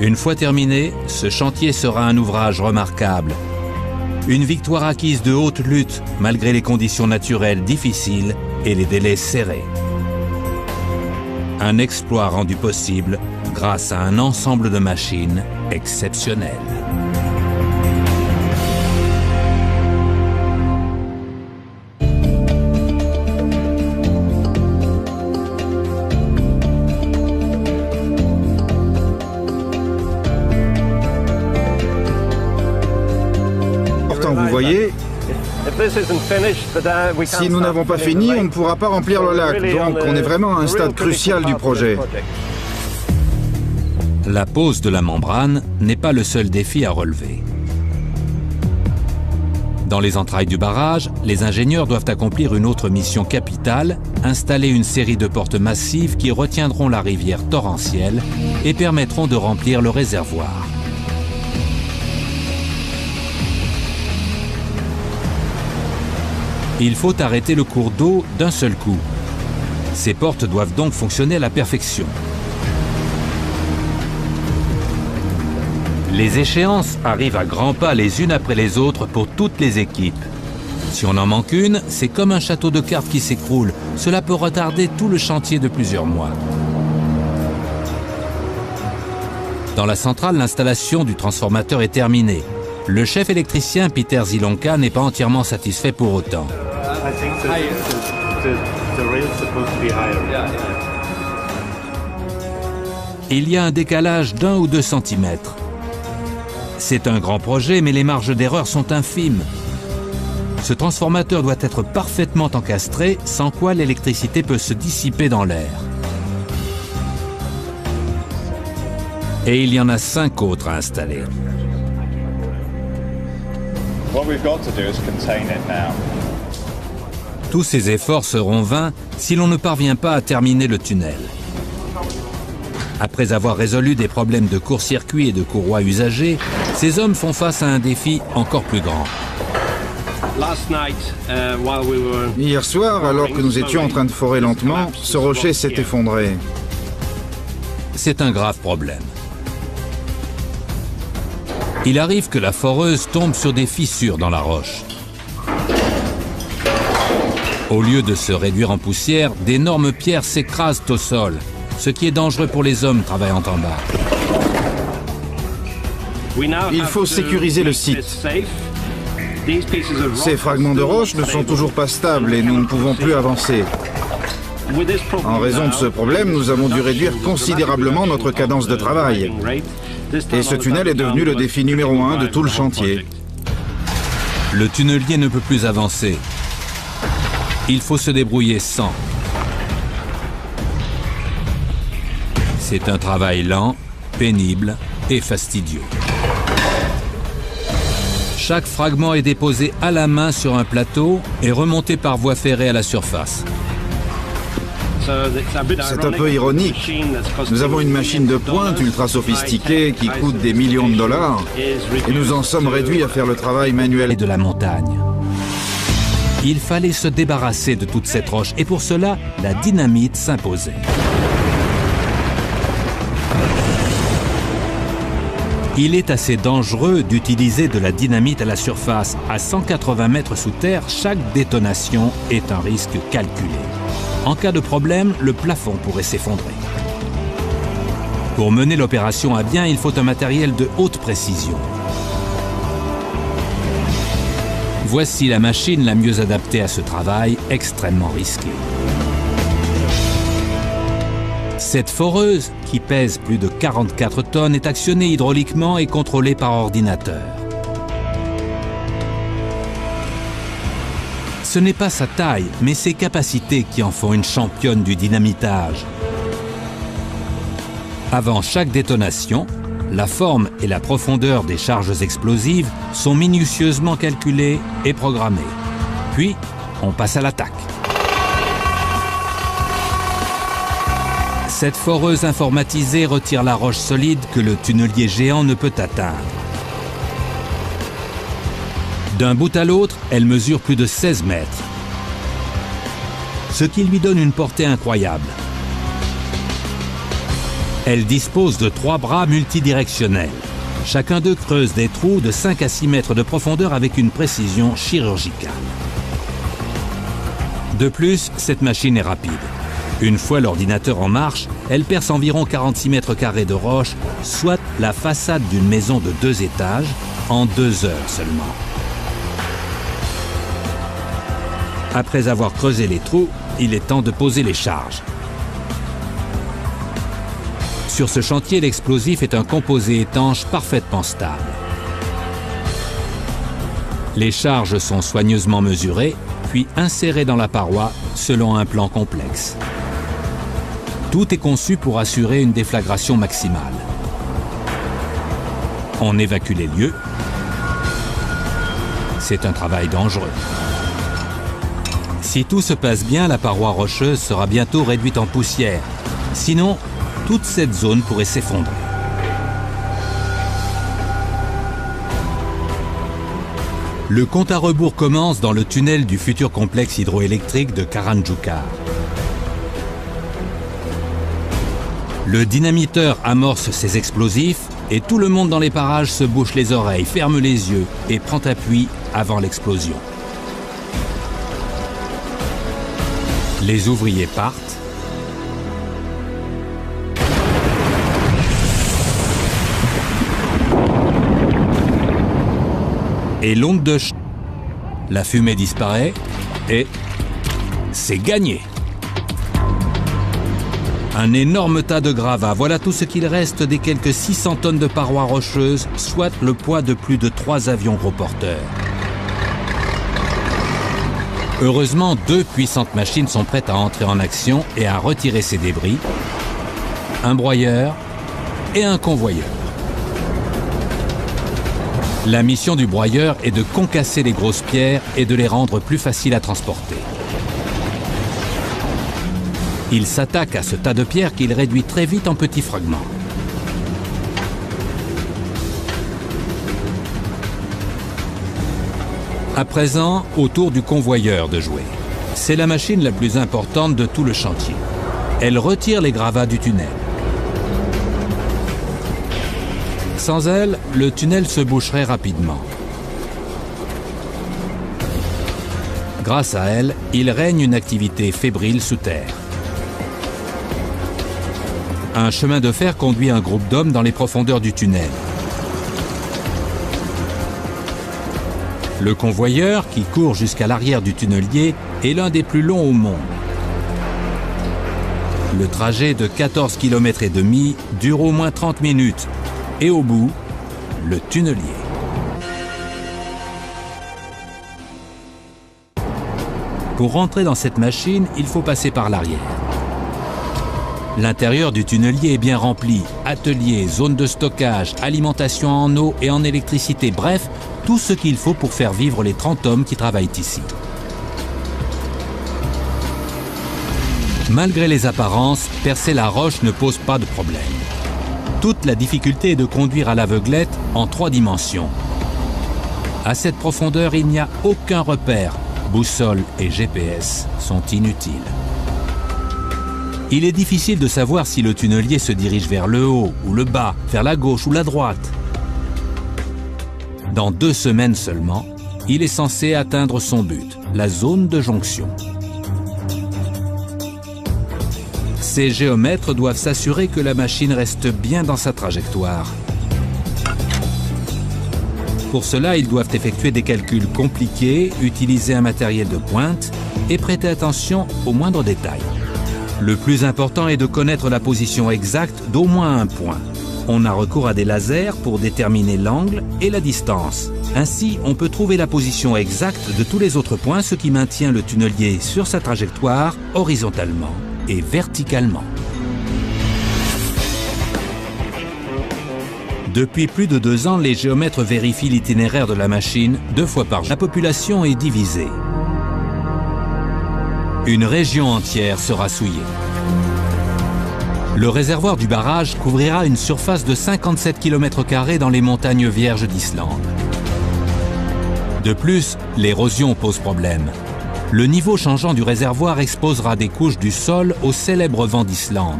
A: Une fois terminé, ce chantier sera un ouvrage remarquable. Une victoire acquise de haute lutte malgré les conditions naturelles difficiles et les délais serrés. Un exploit rendu possible grâce à un ensemble de machines exceptionnelles.
B: Vous voyez, si nous n'avons pas fini, on ne pourra pas remplir le lac. Donc on est vraiment à un stade crucial du projet.
A: La pose de la membrane n'est pas le seul défi à relever. Dans les entrailles du barrage, les ingénieurs doivent accomplir une autre mission capitale, installer une série de portes massives qui retiendront la rivière torrentielle et permettront de remplir le réservoir. Il faut arrêter le cours d'eau d'un seul coup. Ces portes doivent donc fonctionner à la perfection. Les échéances arrivent à grands pas les unes après les autres pour toutes les équipes. Si on en manque une, c'est comme un château de cartes qui s'écroule. Cela peut retarder tout le chantier de plusieurs mois. Dans la centrale, l'installation du transformateur est terminée. Le chef électricien Peter Zilonka n'est pas entièrement satisfait pour autant. Il y a un décalage d'1 ou 2 centimètres. C'est un grand projet, mais les marges d'erreur sont infimes. Ce transformateur doit être parfaitement encastré, sans quoi l'électricité peut se dissiper dans l'air. Et il y en a 5 autres à installer. Tous ces efforts seront vains si l'on ne parvient pas à terminer le tunnel. Après avoir résolu des problèmes de court-circuit et de courroies usagées, ces hommes font face à un défi encore plus grand.
B: Hier soir, alors que nous étions en train de forer lentement, ce rocher s'est effondré.
A: C'est un grave problème. Il arrive que la foreuse tombe sur des fissures dans la roche. Au lieu de se réduire en poussière, d'énormes pierres s'écrasent au sol, ce qui est dangereux pour les hommes travaillant en bas.
B: Il faut sécuriser le site. Ces fragments de roche ne sont toujours pas stables et nous ne pouvons plus avancer. En raison de ce problème, nous avons dû réduire considérablement notre cadence de travail. Et ce tunnel est devenu le défi numéro 1 de tout le chantier.
A: Le tunnelier ne peut plus avancer. Il faut se débrouiller sans. C'est un travail lent, pénible et fastidieux. Chaque fragment est déposé à la main sur un plateau et remonté par voie ferrée à la surface.
B: C'est un peu ironique. Nous avons une machine de pointe ultra sophistiquée qui coûte des millions de dollars et nous en sommes réduits à faire le travail manuel.
A: Et de la montagne. Il fallait se débarrasser de toute cette roche et pour cela, la dynamite s'imposait. Il est assez dangereux d'utiliser de la dynamite à la surface. À 180 mètres sous terre, chaque détonation est un risque calculé. En cas de problème, le plafond pourrait s'effondrer. Pour mener l'opération à bien, il faut un matériel de haute précision. Voici la machine la mieux adaptée à ce travail extrêmement risqué. Cette foreuse, qui pèse plus de 44 tonnes, est actionnée hydrauliquement et contrôlée par ordinateur. Ce n'est pas sa taille, mais ses capacités qui en font une championne du dynamitage. Avant chaque détonation, la forme et la profondeur des charges explosives sont minutieusement calculées et programmées. Puis, on passe à l'attaque. Cette foreuse informatisée retire la roche solide que le tunnelier géant ne peut atteindre. D'un bout à l'autre, elle mesure plus de 16 mètres, ce qui lui donne une portée incroyable. Elle dispose de 3 bras multidirectionnels. Chacun d'eux creuse des trous de 5 à 6 mètres de profondeur avec une précision chirurgicale. De plus, cette machine est rapide. Une fois l'ordinateur en marche, elle perce environ 46 mètres carrés de roche, soit la façade d'une maison de 2 étages, en 2 heures seulement. Après avoir creusé les trous, il est temps de poser les charges. Sur ce chantier, l'explosif est un composé étanche parfaitement stable. Les charges sont soigneusement mesurées, puis insérées dans la paroi selon un plan complexe. Tout est conçu pour assurer une déflagration maximale. On évacue les lieux. C'est un travail dangereux. Si tout se passe bien, la paroi rocheuse sera bientôt réduite en poussière. Sinon, toute cette zone pourrait s'effondrer. Le compte à rebours commence dans le tunnel du futur complexe hydroélectrique de Karanjukar. Le dynamiteur amorce ses explosifs et tout le monde dans les parages se bouche les oreilles, ferme les yeux et prend appui avant l'explosion. Les ouvriers partent. Et l'onde de choc. La fumée disparaît et c'est gagné. Un énorme tas de gravats, voilà tout ce qu'il reste des quelques 600 tonnes de parois rocheuses, soit le poids de plus de 3 avions gros porteurs. Heureusement, 2 puissantes machines sont prêtes à entrer en action et à retirer ces débris. Un broyeur et un convoyeur. La mission du broyeur est de concasser les grosses pierres et de les rendre plus faciles à transporter. Il s'attaque à ce tas de pierres qu'il réduit très vite en petits fragments. À présent, au tour du convoyeur de jouer. C'est la machine la plus importante de tout le chantier. Elle retire les gravats du tunnel. Sans elle, le tunnel se boucherait rapidement. Grâce à elle, il règne une activité fébrile sous terre. Un chemin de fer conduit un groupe d'hommes dans les profondeurs du tunnel. Le convoyeur, qui court jusqu'à l'arrière du tunnelier, est l'un des plus longs au monde. Le trajet de 14 km et demi dure au moins 30 minutes. Et au bout, le tunnelier. Pour rentrer dans cette machine, il faut passer par l'arrière. L'intérieur du tunnelier est bien rempli. Atelier, zone de stockage, alimentation en eau et en électricité. Bref, tout ce qu'il faut pour faire vivre les 30 hommes qui travaillent ici. Malgré les apparences, percer la roche ne pose pas de problème. Toute la difficulté est de conduire à l'aveuglette en 3 dimensions. À cette profondeur, il n'y a aucun repère. Boussole et GPS sont inutiles. Il est difficile de savoir si le tunnelier se dirige vers le haut ou le bas, vers la gauche ou la droite. Dans 2 semaines seulement, il est censé atteindre son but, la zone de jonction. Ces géomètres doivent s'assurer que la machine reste bien dans sa trajectoire. Pour cela, ils doivent effectuer des calculs compliqués, utiliser un matériel de pointe et prêter attention aux moindres détails. Le plus important est de connaître la position exacte d'au moins un point. On a recours à des lasers pour déterminer l'angle et la distance. Ainsi, on peut trouver la position exacte de tous les autres points, ce qui maintient le tunnelier sur sa trajectoire horizontalement et verticalement. Depuis plus de 2 ans, les géomètres vérifient l'itinéraire de la machine 2 fois par jour. La population est divisée. Une région entière sera souillée. Le réservoir du barrage couvrira une surface de 57 km² dans les montagnes vierges d'Islande. De plus, l'érosion pose problème. Le niveau changeant du réservoir exposera des couches du sol au célèbre vent d'Islande.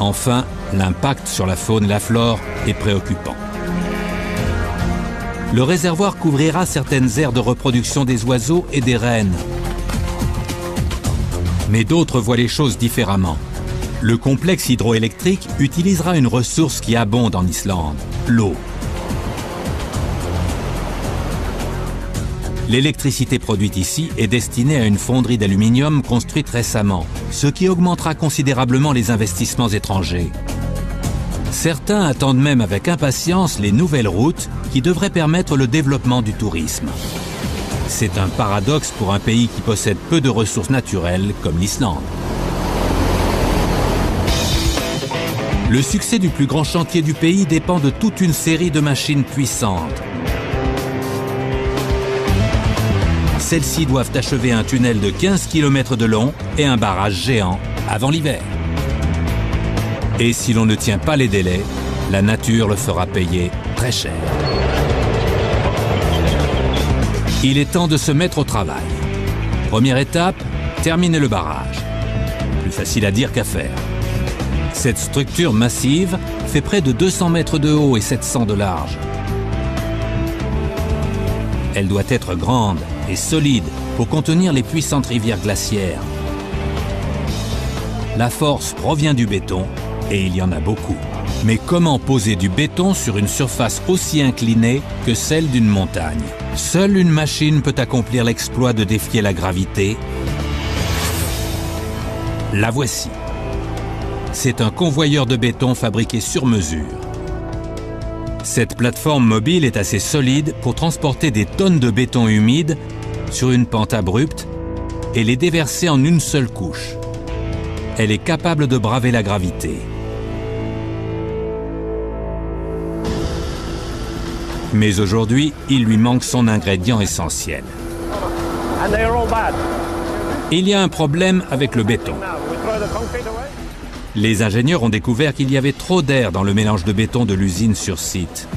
A: Enfin, l'impact sur la faune et la flore est préoccupant. Le réservoir couvrira certaines aires de reproduction des oiseaux et des rennes. Mais d'autres voient les choses différemment. Le complexe hydroélectrique utilisera une ressource qui abonde en Islande, l'eau. L'électricité produite ici est destinée à une fonderie d'aluminium construite récemment, ce qui augmentera considérablement les investissements étrangers. Certains attendent même avec impatience les nouvelles routes qui devraient permettre le développement du tourisme. C'est un paradoxe pour un pays qui possède peu de ressources naturelles comme l'Islande. Le succès du plus grand chantier du pays dépend de toute une série de machines puissantes. Celles-ci doivent achever un tunnel de 15 km de long et un barrage géant avant l'hiver. Et si l'on ne tient pas les délais, la nature le fera payer très cher. Il est temps de se mettre au travail. Première étape, terminer le barrage. Plus facile à dire qu'à faire. Cette structure massive fait près de 200 mètres de haut et 700 de large. Elle doit être grande et solide pour contenir les puissantes rivières glaciaires. La force provient du béton, et il y en a beaucoup. Mais comment poser du béton sur une surface aussi inclinée que celle d'une montagne? Seule une machine peut accomplir l'exploit de défier la gravité. La voici. C'est un convoyeur de béton fabriqué sur mesure. Cette plateforme mobile est assez solide pour transporter des tonnes de béton humide sur une pente abrupte et les déverser en une seule couche. Elle est capable de braver la gravité. Mais aujourd'hui, il lui manque son ingrédient essentiel. Il y a un problème avec le béton. Les ingénieurs ont découvert qu'il y avait trop d'air dans le mélange de béton de l'usine sur site.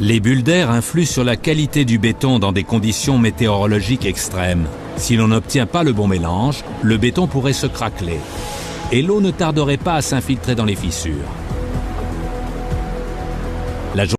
A: Les bulles d'air influent sur la qualité du béton dans des conditions météorologiques extrêmes. Si l'on n'obtient pas le bon mélange, le béton pourrait se craqueler. Et l'eau ne tarderait pas à s'infiltrer dans les fissures.